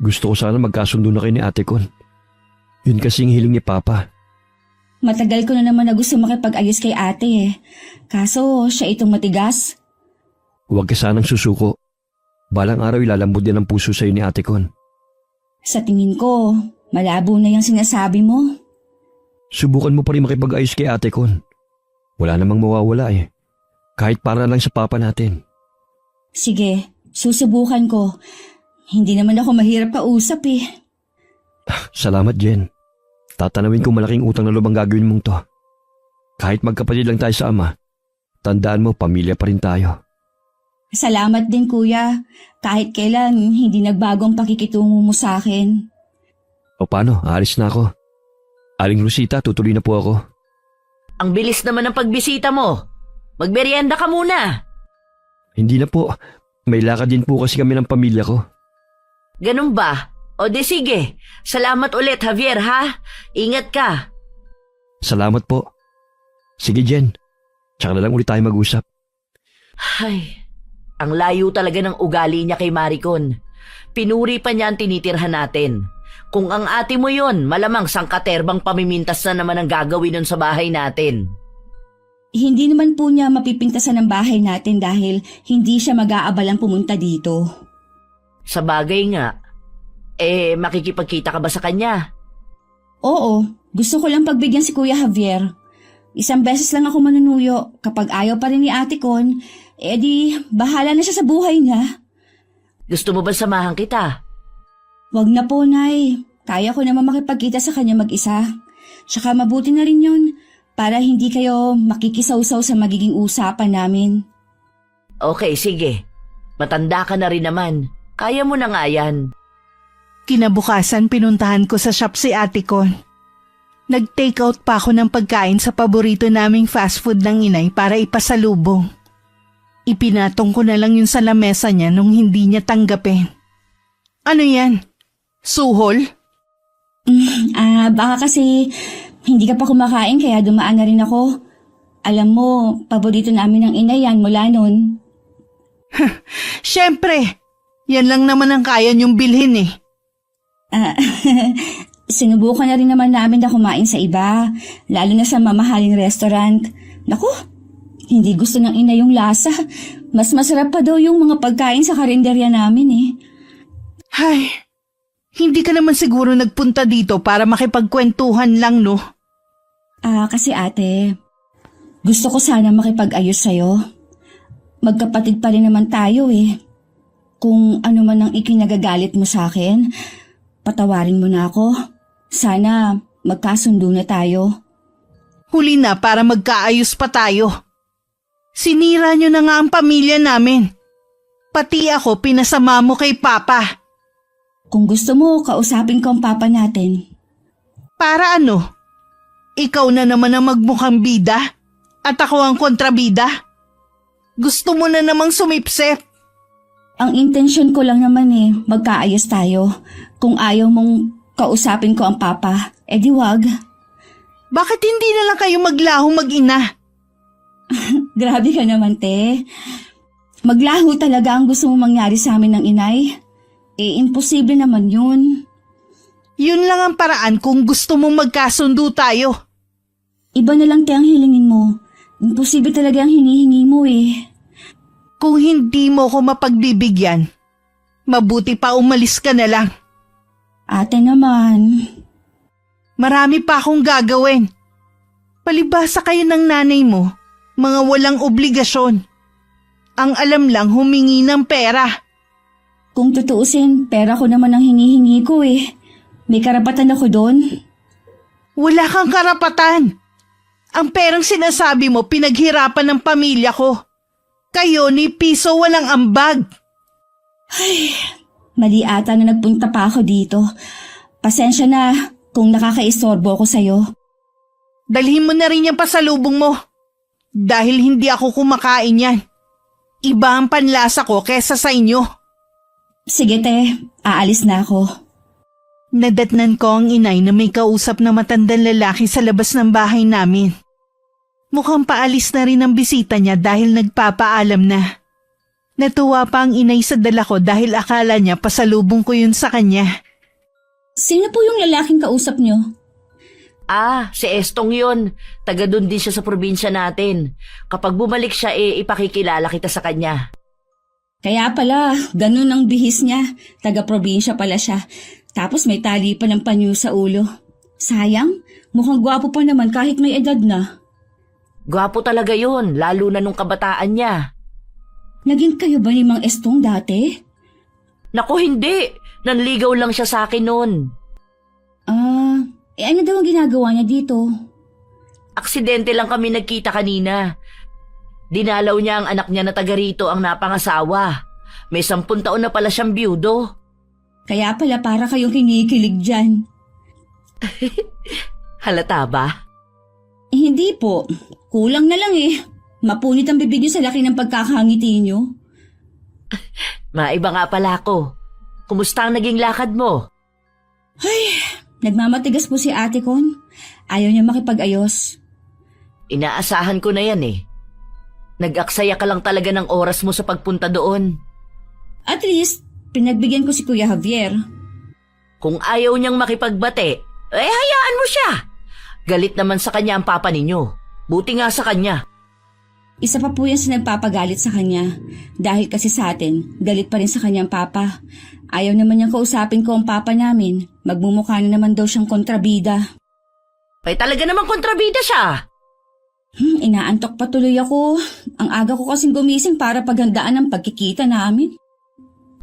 Gusto ko sana magkasundo na kayo ni Ate Con. Yun kasing hiling ni Papa. Matagal ko na naman na gusto makipag-ayos kay ate eh. Kaso siya itong matigas. Huwag ka sanang susuko. Balang araw ilalambot din ang puso sa'yo ni Ate Con. Sa tingin ko, malabo na yung sinasabi mo. Subukan mo pa rin makipag-ayos kay Ate Con. Wala namang mawawala eh. Kahit para lang sa papa natin. Sige, susubukan ko. Hindi naman ako mahirap kausap eh. Salamat, Jen. Tatanawin ko malaking utang na loob ang gagawin mong to. Kahit magkapatid lang tayo sa ama, tandaan mo, pamilya pa rin tayo. Salamat din kuya. Kahit kailan, hindi nagbago ang pakikitungo mo sa akin. O paano, aalis na ako. Aling Rosita, tutuloy na po ako. Ang bilis naman ng pagbisita mo. Magmerienda ka muna. Hindi na po. May lakad din po kasi kami ng pamilya ko. Ganun ba? O de sige. Salamat ulit, Javier, ha? Ingat ka. Salamat po. Sige, Jen. Tsaka na lang ulit tayo mag-usap. Ay, ang layo talaga ng ugali niya kay Maricon. Pinuri pa niya ang tinitirhan natin. Kung ang ate mo yon, malamang sangkaterbang pamimintas na naman ang gagawin nun sa bahay natin. Hindi naman po niya mapipintasan ng bahay natin dahil hindi siya mag-aabalang pumunta dito. Sa bagay nga, makikipagkita ka ba sa kanya? Oo, gusto ko lang pagbigyan si Kuya Javier. Isang beses lang ako manunuyo. Kapag ayaw pa rin ni Ate Con, di bahala na siya sa buhay niya. Gusto mo ba samahan kita? Wag na po, Nay. Kaya ko naman makipagkita sa kanya mag-isa. Tsaka mabuti na rin yun para hindi kayo makikisawsaw sa magiging usapan namin. Okay, sige. Matanda ka na rin naman. Kaya mo na nga yan. Kinabukasan pinuntahan ko sa shop si Ate Con. Nag-take out pa ako ng pagkain sa paborito naming fast food ng inay para ipasalubong. Ipinatong ko na lang yun sa lamesa niya nung hindi niya tanggapin. Ano yan? Suhol? Baka kasi hindi ka pa kumakain kaya dumaan na rin ako. Alam mo, paborito namin ng inay yan mula nun. Siyempre, yan lang naman ang kaya niyong bilhin eh. Sinubukan na rin naman namin na kumain sa iba, lalo na sa mamahaling restaurant. Naku, hindi gusto ng ina yung lasa. Mas masarap pa daw yung mga pagkain sa karinderya namin eh. Hay, hindi ka naman siguro nagpunta dito para makipagkwentuhan lang, no? Kasi ate, gusto ko sana makipag-ayos sa'yo. Magkapatid pa rin naman tayo eh. Kung ano man ang ikinagagalit mo sa akin, patawarin mo na ako. Sana magkasundo na tayo. Huli na para magkaayos pa tayo. Sinira nyo na nga ang pamilya namin. Pati ako pinasama mo kay Papa. Kung gusto mo, kausapin ko ang papa natin. Para ano? Ikaw na naman ang magmukhang bida at ako ang kontrabida. Gusto mo na namang sumipsip. Ang intensyon ko lang naman magkaayos tayo. Kung ayaw mong kausapin ko ang papa, edi wag. Bakit hindi na lang kayo maglaho mag-ina? Grabe ka naman, te. Maglaho talaga ang gusto mong mangyari sa amin ng inay. Imposible naman yun. Yun lang ang paraan kung gusto mong magkasundo tayo. Iba na lang, te, ang hilingin mo. Imposible talaga ang hinihingi mo Kung hindi mo ko mapagbibigyan, mabuti pa umalis ka na lang. Ate naman. Marami pa akong gagawin. Palibhasa kayo ng nanay mo, mga walang obligasyon. Ang alam lang humingi ng pera. Kung tutuusin, pera ko naman ang hinihingi ko May karapatan ako doon. Wala kang karapatan. Ang perang sinasabi mo pinaghirapan ng pamilya ko. Kayo ni piso walang ambag. Mali ata na nagpunta pa ako dito. Pasensya na kung nakakaistorbo ko sa'yo. Dalhin mo na rin yung pasalubong mo. Dahil hindi ako kumakain yan. Iba ang panlasa ko kesa sa inyo. Sige, te. Aalis na ako. Nadatnan ko ang inay na may kausap na matandang lalaki sa labas ng bahay namin. Mukhang paalis na rin ang bisita niya dahil nagpapaalam na. Natuwa pa ang inay sa dala ko dahil akala niya pasalubong ko yun sa kanya. Sino po yung lalaking kausap niyo? Si Estong yun. Taga doon din siya sa probinsya natin. Kapag bumalik siya, ipakikilala kita sa kanya. Kaya pala, ganun ang bihis niya. Taga-probinsya pala siya. Tapos may tali pa ng panyo sa ulo. Sayang, mukhang gwapo pa naman kahit may edad na. Gwapo talaga yun, lalo na nung kabataan niya. Naging kayo ba ni Mang Estong dati? Naku, hindi. Nanligaw lang siya sa akin noon. Ano daw ang ginagawa niya dito? Aksidente lang kami nagkita kanina. Dinalaw niya ang anak niya na taga rito ang napangasawa. May 10 taon na pala siyang biyudo. Kaya pala para kayong kinikilig dyan. Halata ba? Hindi po. Kulang na lang Mapunit ang bibig niyo sa laki ng pagkakangiti niyo. Maiba nga pala ako. Kumusta ang naging lakad mo? Nagmamatigas po si ate kon. Ayaw niya makipag-ayos. Inaasahan ko na yan Nag-aksaya ka lang talaga ng oras mo sa pagpunta doon. At least, pinagbigyan ko si Kuya Javier. Kung ayaw niyang makipagbate, hayaan mo siya. Galit naman sa kanya ang papa ninyo. Buti nga sa kanya. Isa pa po yan sa nagpapagalit sa kanya. Dahil kasi sa atin, galit pa rin sa kanyang papa. Ayaw naman niyang kausapin ko ang papa namin. Magmumukha na naman daw siyang kontrabida. Ay talaga namang kontrabida siya. Inaantok pa tuloy ako. Ang aga ko kasing gumising para paghandaan ang pagkikita namin.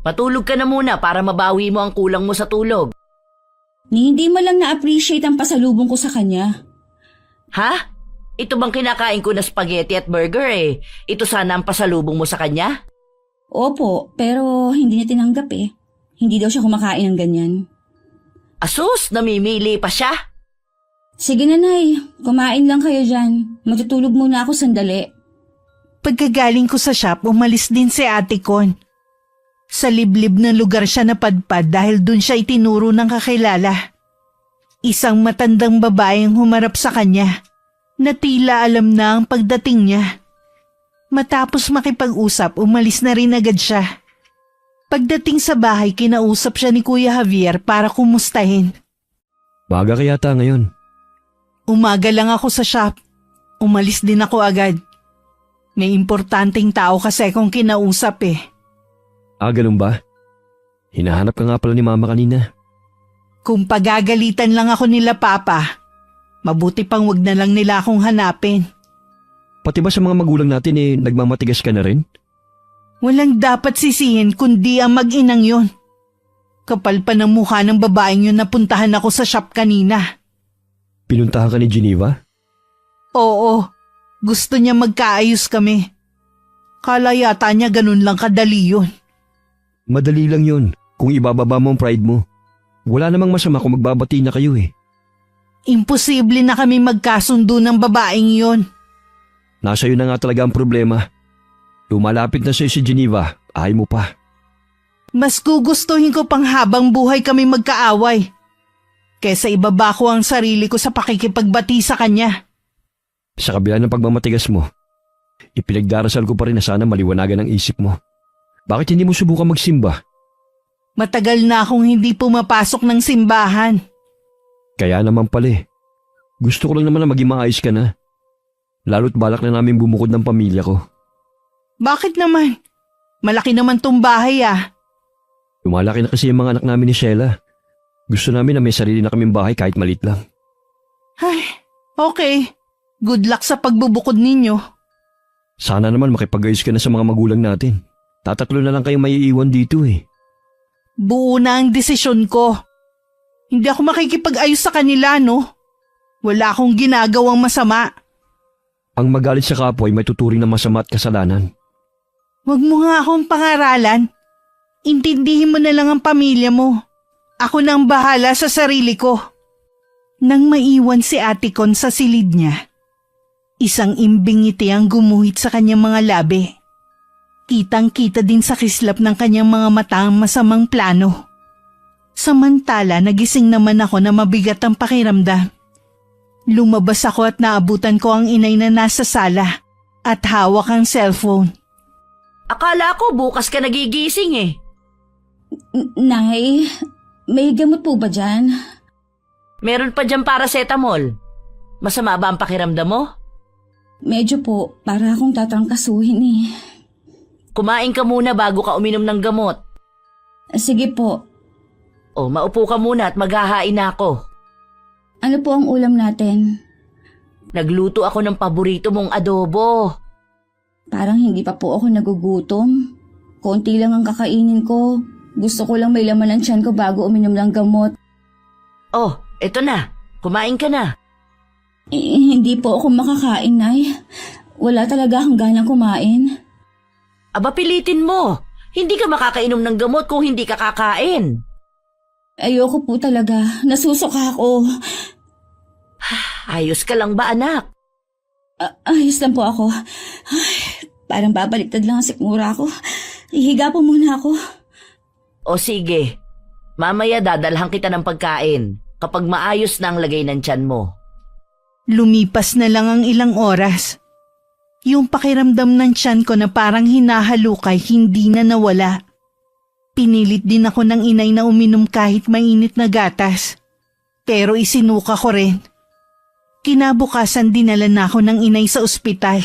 Matulog ka na muna para mabawi mo ang kulang mo sa tulog. Ni hindi mo lang na-appreciate ang pasalubong ko sa kanya. Ha? Ito bang kinakain ko na spaghetti at burger Ito sana ang pasalubong mo sa kanya? Opo, pero hindi niya tinanggap Hindi daw siya kumakain ng ganyan. Asus, namimili pa siya. Sige nanay, kumain lang kayo dyan. Matutulog muna ako sandali. Pagkagaling ko sa shop, umalis din si Ate Con. Sa liblib na lugar siya napadpad dahil dun siya itinuro ng kakilala. Isang matandang babaeng humarap sa kanya na tila alam na ang pagdating niya. Matapos makipag-usap, umalis na rin agad siya. Pagdating sa bahay, kinausap siya ni Kuya Javier para kumustahin. Baga kaya ta ngayon. Umaga lang ako sa shop. Umalis din ako agad. May importanteng tao kasi akong kinausap Ganun ba? Hinahanap ka nga pala ni Mama kanina. Kung pagagalitan lang ako nila Papa, mabuti pang wag na lang nila akong hanapin. Pati ba sa mga magulang natin nagmamatigas ka na rin? Walang dapat sisihin kundi ang mag-inang yun. Kapal pa ng mukha ng babaeng yun na puntahan ako sa shop kanina. Pinuntahan ka ni Geneva? Oo, gusto niya magkaayos kami. Kala yata niya ganun lang kadali yun. Madali lang yun kung ibababa mo ang pride mo. Wala namang masama kung magbabati na kayo eh. Imposible na kami magkasundo ng babaeng yon. Nasa iyo na nga talaga ang problema. Lumalapit na sa'yo si Geneva, ayaw mo pa. Mas gugustuhin ko pang habang buhay kami magkaaway. Kesa ibaba ko ang sarili ko sa pakikipagbati sa kanya. Sa kabila ng pagmamatigas mo, ipinagdarasal ko pa rin na sana maliwanagan ang isip mo. Bakit hindi mo subukan magsimba? Matagal na akong hindi pumapasok ng simbahan. Kaya naman pala eh. Gusto ko lang naman na maging maayos ka na. Lalo't balak na namin bumukod ng pamilya ko. Bakit naman? Malaki naman tong bahay ah. Lumalaki na kasi yung mga anak namin ni Sheila. Gusto namin na may sarili na kaming bahay kahit maliit lang. Ay, okay. Good luck sa pagbubukod ninyo. Sana naman makipag-ayos ka na sa mga magulang natin. Tatatlo na lang kayong maiiwan dito eh. Buo na ang desisyon ko. Hindi ako makikipag-ayos sa kanila, no? Wala akong ginagawang masama. Ang magalit sa kapwa ay may tuturing na masama at kasalanan. Huwag mo nga akong pangaralan. Intindihin mo na lang ang pamilya mo. Ako nang bahala sa sarili ko. Nang maiwan si Ate Con sa silid niya, isang imbing ngiti ang gumuhit sa kanyang mga labi. Kitang-kita din sa kislap ng kanyang mga mata ang masamang plano. Samantala, nagising naman ako na mabigat ang pakiramdam. Lumabas ako at naabutan ko ang inay na nasa sala at hawak ang cellphone. Akala ko bukas ka nagigising eh. Nay, may gamot po ba dyan? Meron pa dyan paracetamol. Masama ba ang pakiramdam mo? Medyo po, para akong tatrangkasuhin eh. Kumain ka muna bago ka uminom ng gamot. Sige po, O, maupo ka muna at maghahain na ako. ano po ang ulam natin? Nagluto ako ng paborito mong adobo. Parang hindi pa po ako nagugutom. Konti lang ang kakainin ko. Gusto ko lang may laman ng tiyan ko bago uminom ng gamot. Oh, eto na. Kumain ka na. Hindi po ako makakain, Nay. Wala talaga akong ganang kumain. Aba, pilitin mo. Hindi ka makakainom ng gamot kung hindi ka kakain. Ayoko po talaga. Nasusuka ako. Ayos ka lang ba, anak? Ayos lang po ako. Ay, parang babaliktad lang ang sikmura ko. Ihiga po muna ako. O sige. Mamaya dadalhan kita ng pagkain kapag maayos na ang lagay ng tiyan mo. Lumipas na lang ang ilang oras. Yung pakiramdam ng tiyan ko na parang hinahalukay hindi na nawala. Pinilit din ako ng inay na uminom kahit mainit na gatas. Pero isinuka ko rin. Kinabukasan dinala na ako ng inay sa ospital.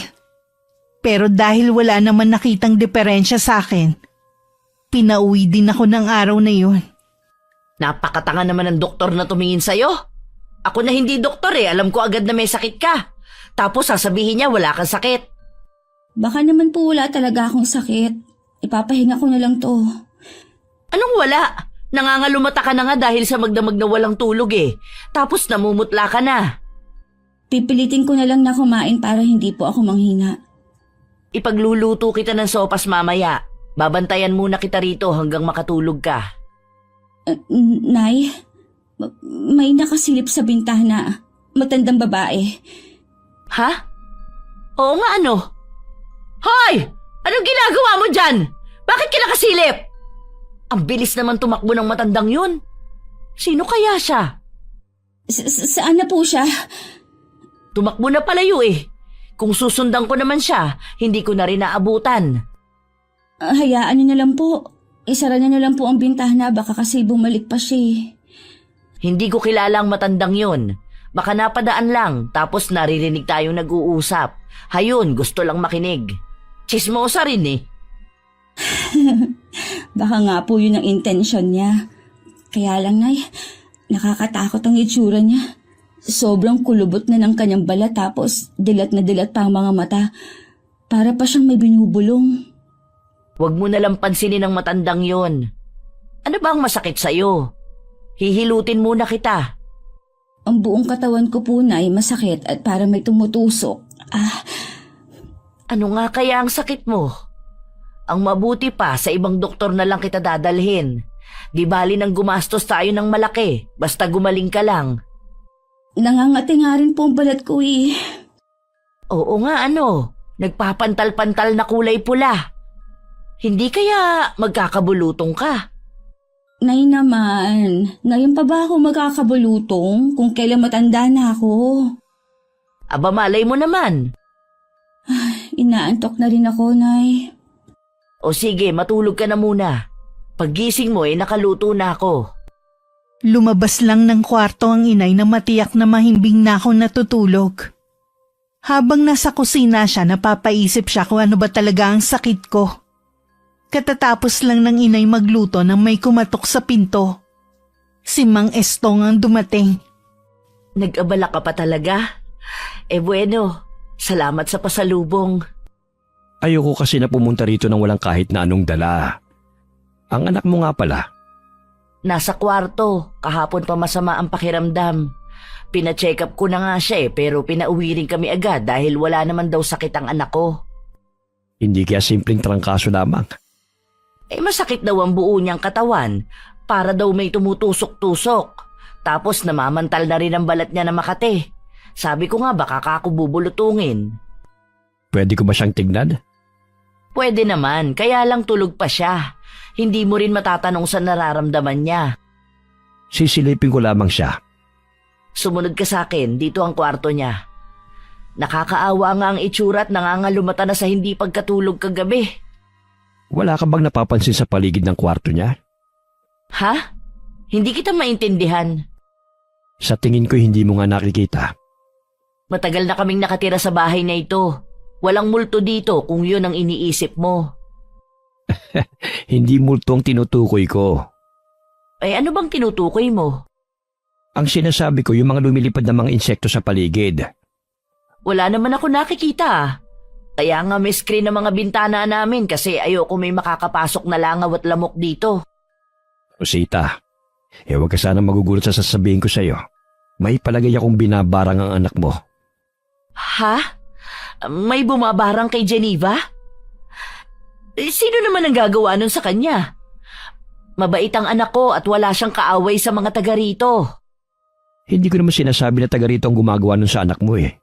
Pero dahil wala naman nakitang diferensya sa akin, pinauwi din ako ng araw na yun. Napakatanga naman ng doktor na tumingin sa'yo. Ako na hindi doktor eh, alam ko agad na may sakit ka. Tapos sasabihin niya wala kang sakit. Baka naman po wala talaga akong sakit. Ipapahinga ko na lang to. Anong wala? Nangangalumata ka na nga dahil sa magdamag na walang tulog eh. Tapos namumutla ka na. Pipilitin ko na lang na kumain para hindi po ako manghina. Ipagluluto kita ng sopas mamaya. Babantayan muna kita rito hanggang makatulog ka. Nay, may nakasilip sa bintana. Matandang babae. Ha? Oo nga ano? Hoy! Anong ginagawa mo dyan? Bakit ka nakasilip? Ang bilis naman tumakbo ng matandang yun. Sino kaya siya? Saan na po siya? Tumakbo na palayo eh. Kung susundan ko naman siya, hindi ko na rin naabutan. Hayaan niyo na lang po. Isara niyo na lang po ang bintana, baka kasi bumalik pa siya eh. Hindi ko kilala ang matandang yun. Baka napadaan lang, tapos naririnig tayong nag-uusap. Hayun, gusto lang makinig. Chismosa rin eh. Baka nga po yun ang intention niya. Kaya lang, Nay, nakakatakot ang itsura niya. Sobrang kulubot na ng kanyang balat tapos dilat na dilat pa ang mga mata. Para pa siyang may binubulong. Huwag mo nalang pansinin ang matandang yon. Ano ba ang masakit sa'yo? Hihilutin muna kita. Ang buong katawan ko po, Nay, masakit at para may tumutusok. Ano nga kaya ang sakit mo? Ang mabuti pa, sa ibang doktor na lang kita dadalhin. Di bali nang gumastos tayo ng malaki, basta gumaling ka lang. Nangangati nga rin po ang balat ko eh. Oo nga nagpapantal-pantal na kulay pula. Hindi kaya magkakabulutong ka? Nay naman, ngayon pa ba ako magkakabulutong kung kailan matanda na ako? Aba malay mo naman. Inaantok na rin ako, Nay. O sige, matulog ka na muna. Paggising mo nakaluto na ako. Lumabas lang ng kwarto ang inay na matiyak na mahimbing na ako natutulog. Habang nasa kusina siya, napapaisip siya kung ano ba talaga ang sakit ko. Katatapos lang ng inay magluto nang may kumatok sa pinto. Si Mang Estong ang dumating. Nag-abala ka pa talaga? Bueno, salamat sa pasalubong. Ayoko kasi na pumunta rito nang walang kahit na anong dala. Ang anak mo nga pala. Nasa kwarto, kahapon pa masama ang pakiramdam. Pina-check up ko na nga siya pero pinauwi rin kami agad dahil wala naman daw sakit ang anak ko. Hindi kaya simpleng trangkaso lamang. Masakit daw ang buo niyang katawan, para daw may tumutusok-tusok. Tapos namamantal na rin ang balat niya na Makati. Sabi ko nga baka ako bubulutungin. Pwede ko ba siyang tignan? Pwede naman, kaya lang tulog pa siya. Hindi mo rin matatanong sa nararamdaman niya. Sisilipin ko lamang siya. Sumunod ka sa akin, dito ang kwarto niya. Nakakaawa nga ang itsura at nangangalumata na sa hindi pagkatulog kagabi. Wala ka bang napapansin sa paligid ng kwarto niya? Ha? Hindi kita maintindihan. Sa tingin ko hindi mo nga nakikita. Matagal na kaming nakatira sa bahay na ito. Walang multo dito kung yun ang iniisip mo. Hindi multo ang tinutukoy ko. Ano bang tinutukoy mo? Ang sinasabi ko yung mga lumilipad na mga insekto sa paligid. Wala naman ako nakikita. Kaya nga may screen ng mga bintana namin kasi ayoko may makakapasok na langaw at lamok dito. Rosita, huwag ka sana magugulat sa sasabihin ko sa'yo. May palagay akong binabarang ang anak mo. Ha? May bumabarang kay Geneva? Sino naman ang gagawa nun sa kanya? Mabait ang anak ko at wala siyang kaaway sa mga taga rito. Hindi ko naman sinasabi na taga rito ang gumagawa nun sa anak mo eh.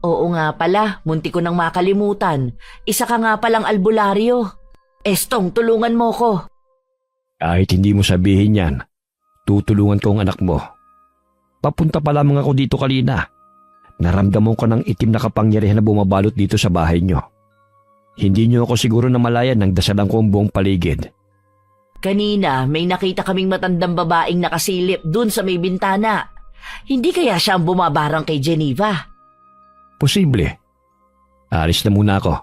Oo nga pala, munti ko nang makalimutan. Isa ka nga palang albularyo. Estong, tulungan mo ko. Kahit hindi mo sabihin yan, tutulungan ko ang anak mo. Papunta pa lamang ako dito kanina. Naramdaman ko ng itim na kapangyarihan na bumabalot dito sa bahay nyo. Hindi nyo ako siguro namalayan nang dasalan ko ang buong paligid. Kanina, may nakita kaming matandang babaeng nakasilip dun sa may bintana. Hindi kaya siya ang bumabarang kay Geneva? Posible. Alis na muna ako.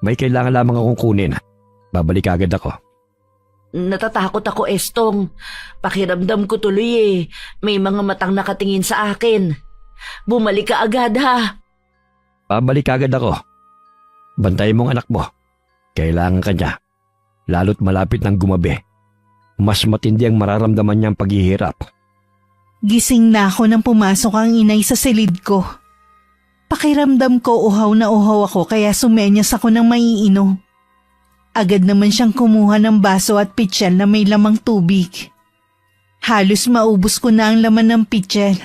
May kailangan lamang akong kunin. Babalik agad ako. Natatakot ako, Estong. Pakiramdam ko tuloy may mga matang nakatingin sa akin. Bumalik ka agad ha. Babalik agad ako. Bantayan mo ang anak mo. Kailangan ka niya. Lalo't malapit ng gumabi. Mas matindi ang mararamdaman niyang paghihirap. Gising na ako nang pumasok ang inay sa silid ko. Pakiramdam ko uhaw na uhaw ako kaya sumenyas ako ng maiinom. Agad naman siyang kumuha ng baso at pitsyel na may lamang tubig. Halos maubos ko na ang laman ng pitsyel.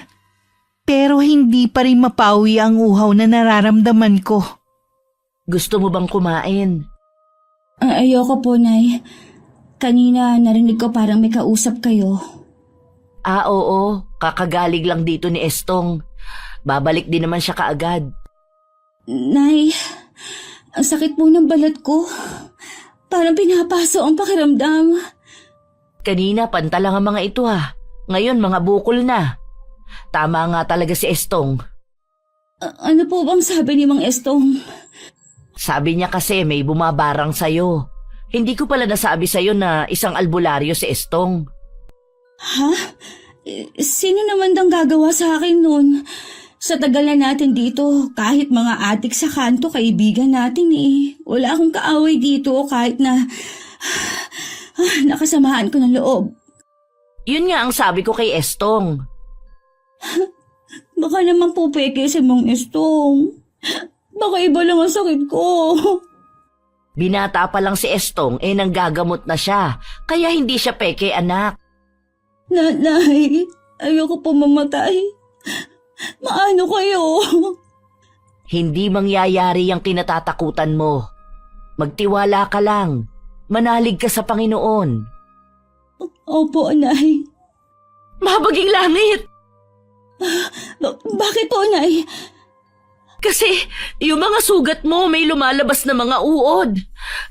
Pero hindi pa rin mapawi ang uhaw na nararamdaman ko. Gusto mo bang kumain? Ayoko po, Nay. Kanina narinig ko parang may kausap kayo. Oo. Kakagalig lang dito ni Estong. Babalik din naman siya kaagad. Nay, ang sakit po ng balat ko. Parang pinapaso ang pakiramdam. Kanina pantalang ang mga ito ha. Ngayon mga bukol na. Tama nga talaga si Estong. Ano po bang sabi ni Mang Estong? Sabi niya kasi may bumabarang sa'yo. Hindi ko pala nasabi sa'yo na isang albularyo si Estong. Ha? Sino naman dang gagawa sa akin nun? Sa tagal na natin dito, kahit mga adik sa kanto, kaibigan natin eh. Wala akong kaaway dito kahit na nakasamaan ko ng loob. Yun nga ang sabi ko kay Estong. Baka naman po peke si Mang Estong. Baka iba lang ang sakit ko. Binata pa lang si Estong nanggagamot na siya, kaya hindi siya peke anak. Nanay, ayoko po mamatay. Maano kayo? Hindi mangyayari ang kinatatakutan mo. Magtiwala ka lang. Manalig ka sa Panginoon. Opo, Nay. Mabaging langit! Bakit po, Nay? Kasi yung mga sugat mo may lumalabas na mga uod.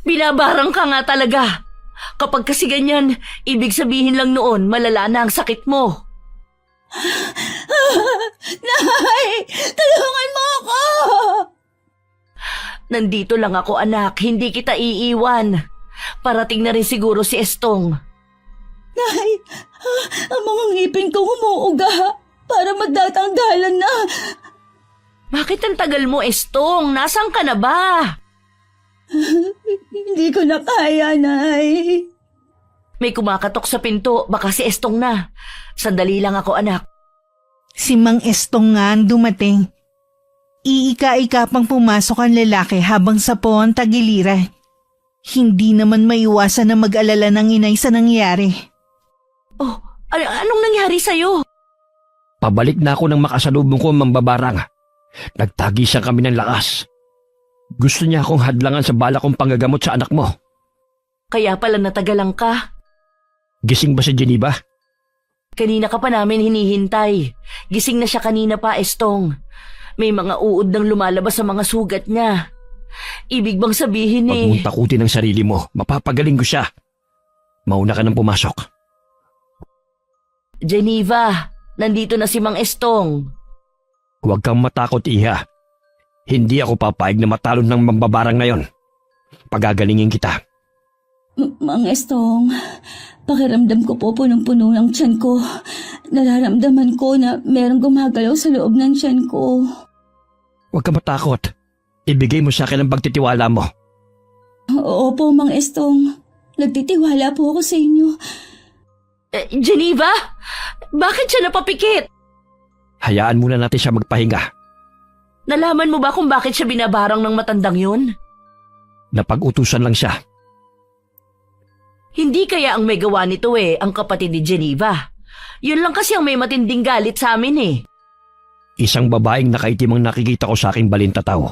Binabarang ka nga talaga. Kapag kasi ganyan, ibig sabihin lang noon malala na ang sakit mo. Nay! Tulungan mo ako! Nandito lang ako anak, hindi kita iiwan. Parating na rin siguro si Estong. Nay, ang mga ngipin ko umuuga para magtatanggalan na. Bakit ang tagal mo, Estong? Nasaan ka na ba? Hindi ko na kaya, Nay. May kumakatok sa pinto, baka si Estong na. Sandali lang ako anak. Si Mang Estong nga ang dumating. Iika-ika pang pumasok ang lalaki habang sa po ang tagiliran. Hindi naman maiwasan na mag-alala ng inay sa nangyari. Oh, anong nangyari sa'yo? Pabalik na ako ng makasalubong ko mambabarang. Nagtagisan kami ng lakas. Gusto niya akong hadlangan sa bala kong panggagamot sa anak mo. Kaya pala natagalan ka. Gising ba si Geneva? Kanina ka pa namin hinihintay. Gising na siya kanina pa, Estong. May mga uod nang lumalabas sa mga sugat niya. Ibig bang sabihin Huwag mong takutin ang sarili mo. Mapapagaling ko siya. Mauna ka nang pumasok. Geneva, nandito na si Mang Estong. Huwag kang matakot, Iha. Hindi ako papayag na matalon ng mambabarang ngayon. Pagagalingin kita. Mang Estong, pakiramdam ko po punong-puno ng tiyan ko. Nararamdaman ko na merong gumagalaw sa loob ng tiyan ko. Huwag kang matakot. Ibigay mo sa akin ang pagtitiwala mo. Opo, Mang Estong. Nagtitiwala po ako sa inyo. Geneva? Bakit siya napapikit? Hayaan muna natin siya magpahinga. Nalaman mo ba kung bakit siya binabarang ng matandang yun? Napag-utusan lang siya. Hindi kaya ang may gawa nito ang kapatid ni Geneva. Yun lang kasi ang may matinding galit sa amin Isang babaeng nakaitim ang nakikita ko sa aking balintataw.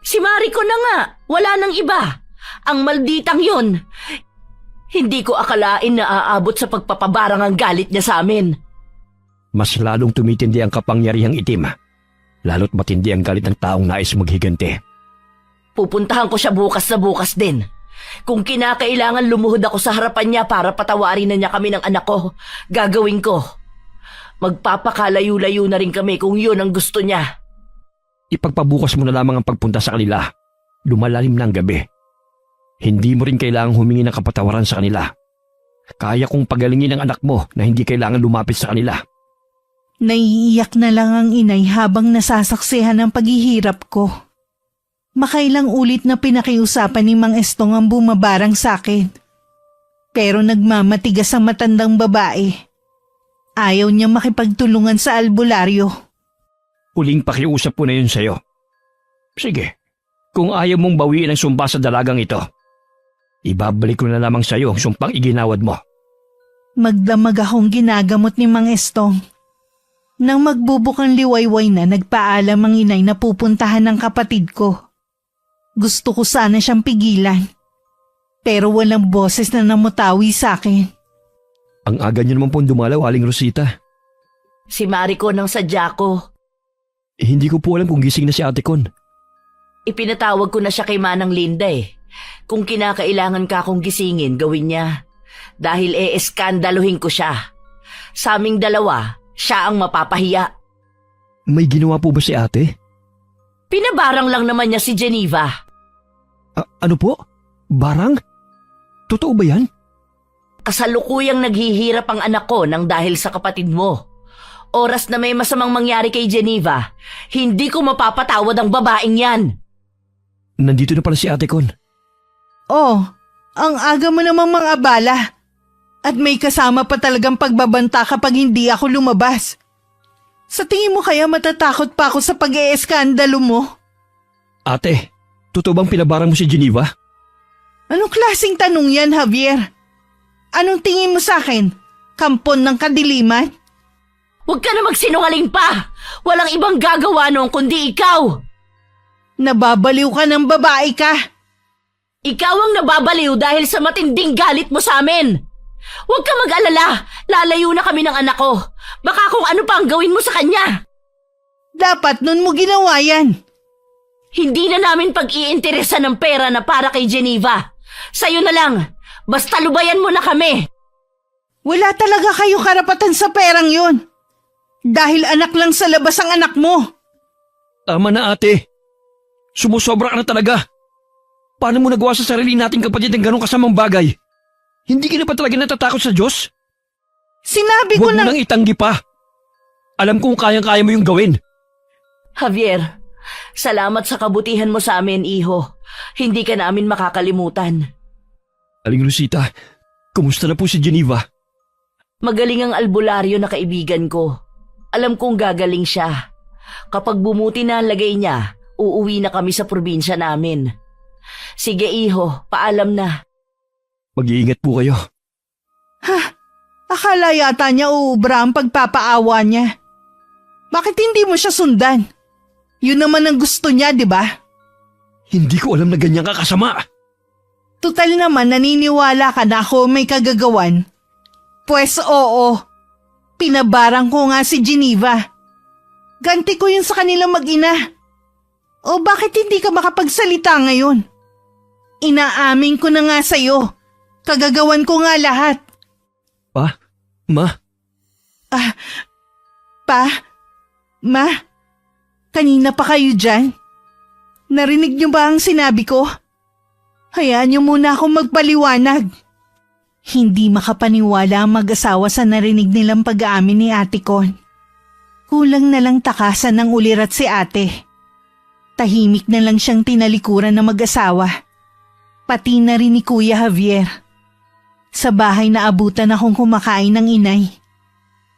Si Mariko na nga, wala nang iba. Ang malditang yun. Hindi ko akalain na aabot sa pagpapabarang ang galit niya sa amin. Mas lalong tumitindi ang kapangyarihang itim. Lalo't matindi ang galit ng taong nais maghiganti. Pupuntahan ko siya bukas na bukas din. Kung kinakailangan lumuhod ako sa harapan niya para patawarin na niya kami ng anak ko, gagawin ko. Magpapakalayo-layo na rin kami kung yun ang gusto niya. Ipagpabukas mo na lamang ang pagpunta sa kanila. Lumalalim na ang gabi. Hindi mo rin kailangang humingi ng kapatawaran sa kanila. Kaya kong pagalingin ang anak mo na hindi kailangan lumapit sa kanila. Naiiyak na lang ang inay habang nasasaksihan ang paghihirap ko. Makailang ulit na pinakiusapan ni Mang Estong ang bumabarang sa akin. Pero nagmamatigas ang matandang babae. Ayaw niya makipagtulungan sa albularyo. Uling pakiusap ko na yun sa'yo. Sige, kung ayaw mong bawiin ang sumpa sa dalagang ito, ibabalik ko na lamang sa'yo ang sumpang iginawad mo. Magdamag akong ginagamot ni Mang Estong. Nang magbubukang liwayway na, nagpaalam ang inay na pupuntahan ng kapatid ko. Gusto ko sana siyang pigilan. Pero walang boses na namutawi sa akin. Ang aga niyo naman pong dumalaw, Aling Rosita. Si Mariko nang sadya ko. Hindi ko po alam kung gising na si Ate Con. Ipinatawag ko na siya kay Manang Linda Kung kinakailangan ka akong gisingin, gawin niya. Dahil eskandaluhin ko siya. Sa aming dalawa, siya ang mapapahiya. May ginawa po ba si ate? Pinabarang lang naman niya si Geneva. Ano po? Barang? Totoo ba yan? Kasalukuyang naghihirap ang anak ko nang dahil sa kapatid mo. Oras na may masamang mangyari kay Geneva, hindi ko mapapatawad ang babaeng yan. Nandito na pala si Ate Con. Oh, ang aga mo namang mga abala. At may kasama pa talagang pagbabanta kapag hindi ako lumabas. Sa tingin mo kaya matatakot pa ako sa pag-eeskandalo mo? Ate, totoo bang pinabarang mo si Geneva? Anong klaseng tanong yan, Javier? Anong tingin mo sa akin? Kampon ng kadiliman? Huwag ka na magsinungaling pa! Walang ibang gagawa noon kundi ikaw! Nababaliw ka ng babae ka. Ikaw ang nababaliw dahil sa matinding galit mo sa amin! Huwag ka mag-alala! Lalayo na kami ng anak ko! Baka kung ano pa ang gawin mo sa kanya! Dapat nun mo ginawa yan. Hindi na namin pag-iinteresan ng pera na para kay Geneva. Sa'yo na lang! Basta lubayan mo na kami! Wala talaga kayo karapatan sa perang yun. Dahil anak lang sa labas ang anak mo. Tama na ate. Sumusobra ka na talaga. Paano mo nagawa sa sarili nating kapatid ng ganong kasamang bagay? Hindi ka na pa talaga natatakot sa Diyos? Sinabi ko Huwag mo na... nang itanggi pa. Alam kong kayang-kaya mo yung gawin. Javier, salamat sa kabutihan mo sa amin, iho. Hindi ka namin makakalimutan. Aling Rosita, kumusta na po si Geneva? Magaling ang albularyo na kaibigan ko. Alam kong gagaling siya. Kapag bumuti na ang lagay niya, uuwi na kami sa probinsya namin. Sige iho, paalam na. Mag-iingat po kayo. Akala yata niya uubra ang pagpapaawa niya. Bakit hindi mo siya sundan? Yun naman ang gusto niya, di ba? Hindi ko alam na ganyan ka kasama. Tutal naman naniniwala ka na ako may kagagawan. Pues oo, pinabarang ko nga si Geneva. Ganti ko yun sa kanilang mag-ina. O bakit hindi ka makapagsalita ngayon? Inaamin ko na nga sa'yo. Kagagawan ko nga lahat. Pa? Ma? Pa? Ma? Kanina pa kayo dyan? Narinig niyo ba ang sinabi ko? Hayaan niyo muna akong magpaliwanag. Hindi makapaniwala ang mag-asawa sa narinig nilang pag-aamin ni Ate Con. Kulang na lang takasan ng ulirat si ate. Tahimik na lang siyang tinalikuran ng mag-asawa. Pati na rin ni Kuya Javier. Sa bahay na abutan akong kumakain ng inay.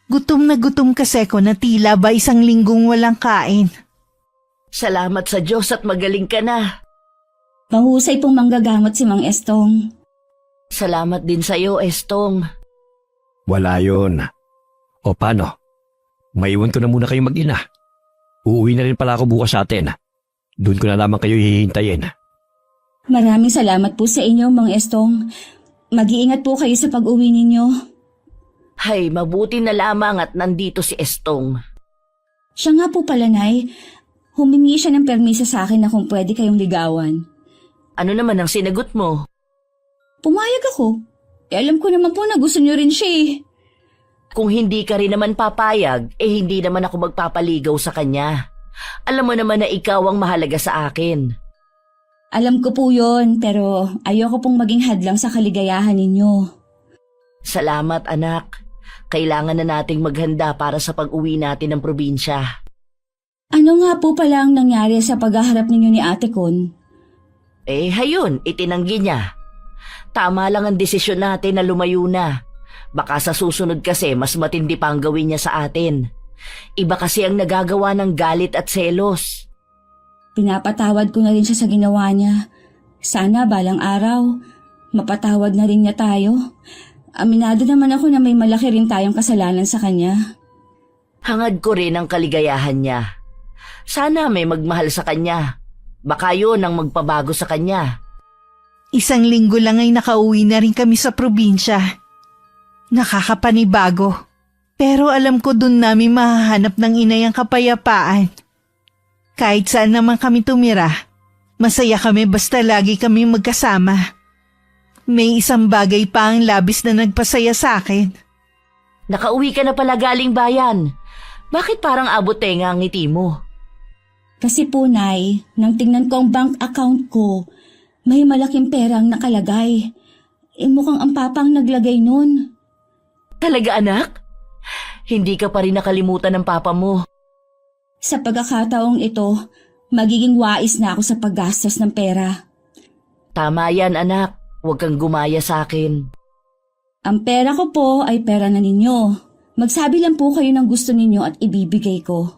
Gutom na gutom kasi ko na tila ba 1 linggong walang kain. Salamat sa Diyos at magaling ka na. Mahusay pong manggagamot si Mang Estong. Salamat din sa'yo, Estong. Wala yun. O paano? Maiwan ko na muna kayong mag-ina. Uuwi na rin pala ako bukas sa atin. Doon ko na lamang kayo hihintayin. Maraming salamat po sa inyo, Mang Estong. Mag-iingat po kayo sa pag-uwi ninyo. Hay, mabuti na lamang at nandito si Estong. Siya nga po pala, Nay. Humingi siya ng permiso sa akin na kung pwede kayong ligawan. Ano naman ang sinagot mo? Pumayag ako. Alam ko naman po na gusto niyo rin siya eh. Kung hindi ka rin naman papayag, hindi naman ako magpapaligaw sa kanya. Alam mo naman na ikaw ang mahalaga sa akin. Alam ko po yon, pero ayoko pong maging hadlang sa kaligayahan ninyo. Salamat, anak. Kailangan na nating maghanda para sa pag-uwi natin ng probinsya. Ano nga po pala ang nangyari sa paghaharap ninyo ni Ate Con? Hayun, itinanggi niya. Tama lang ang desisyon natin na lumayo na. Baka sa susunod kasi mas matindi pa ang gawin niya sa atin. Iba kasi ang nagagawa ng galit at selos. Pinapatawad ko na rin siya sa ginawa niya. Sana balang araw, mapatawad na rin niya tayo. Aminado naman ako na may malaki rin tayong kasalanan sa kanya. Hangad ko rin ang kaligayahan niya. Sana may magmahal sa kanya. Baka yun ang magpabago sa kanya. 1 linggo lang ay nakauwi na rin kami sa probinsya. Nakakapanibago. Pero alam ko dun namin mahahanap ng inay ang kapayapaan. Kahit saan naman kami tumira, masaya kami basta lagi kami magkasama. May isang bagay pa ang labis na nagpasaya sa akin. Nakauwi ka na pala galing bayan. Bakit parang abot-tenga ang ngiti mo? Kasi po, Nay, nang tingnan ko ang bank account ko, may malaking perang nakalagay. Mukhang ang papa ang naglagay nun. Talaga, anak? Hindi ka pa rin nakalimutan ng papa mo. Sa pagkakataong ito, magiging wais na ako sa paggastos ng pera. Tama yan, anak. Huwag kang gumaya sa akin. Ang pera ko po ay pera na ninyo. Magsabi lang po kayo ng gusto ninyo at ibibigay ko.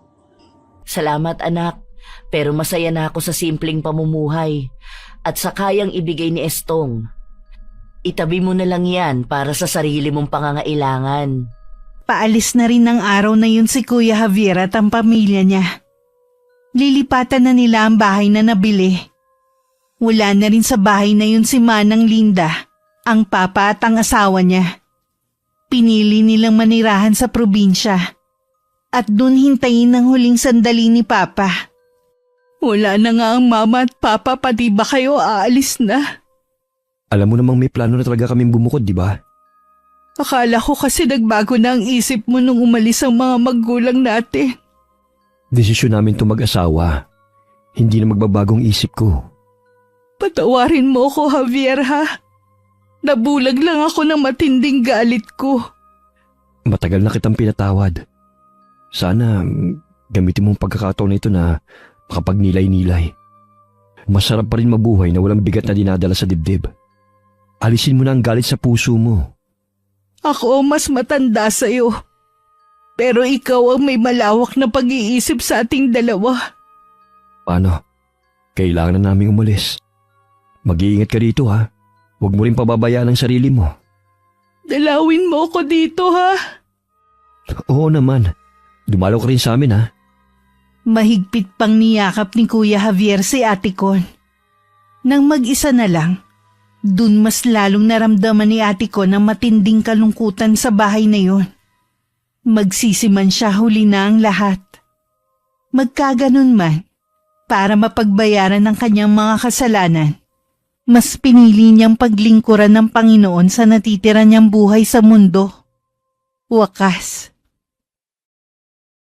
Salamat anak, pero masaya na ako sa simpleng pamumuhay at sa kayang ibigay ni Estong. Itabi mo na lang yan para sa sarili mong pangangailangan. Paalis na rin ng araw na yun si Kuya Javier at ang pamilya niya. Lilipatan na nila ang bahay na nabili. Wala na rin sa bahay na yun si Manang Linda, ang papa at ang asawa niya. Pinili nilang manirahan sa probinsya at dun hintayin ang huling sandali ni Papa. Wala na nga ang mama at papa, pati ba kayo aalis na? Alam mo namang may plano na talaga kaming bumukod, di ba? Akala ko kasi nagbago na ang isip mo nung umalis ang mga magulang natin. Desisyon namin to mag-asawa. Hindi na magbabagong isip ko. Patawarin mo ko, Javier, ha? Nabulag lang ako ng matinding galit ko. Matagal na kitang pinatawad. Sana gamitin mong pagkakataon na ito na makapagnilay-nilay. Masarap pa rin mabuhay na walang bigat na dinadala sa dibdib. Alisin mo na ang galit sa puso mo. Ako mas matanda sa'yo. Pero ikaw ang may malawak na pag-iisip sa ating dalawa. Paano? Kailangan na naming umalis. Mag-iingat ka dito ha. Huwag mo rin pababayaan ang sarili mo. Dalawin mo ko dito, ha? Oo naman. Dumalaw ka rin sa amin ha. Mahigpit pang niyakap ni Kuya Javier si Ate Con. Nang mag-isa na lang, dun mas lalong naramdaman ni Ate Con ang matinding kalungkutan sa bahay na yon. Magsisiman siya, huli na ang lahat. Magkaganon man, para mapagbayaran ng kanyang mga kasalanan, mas pinili niyang paglingkuran ng Panginoon sa natitira niyang buhay sa mundo. Wakas,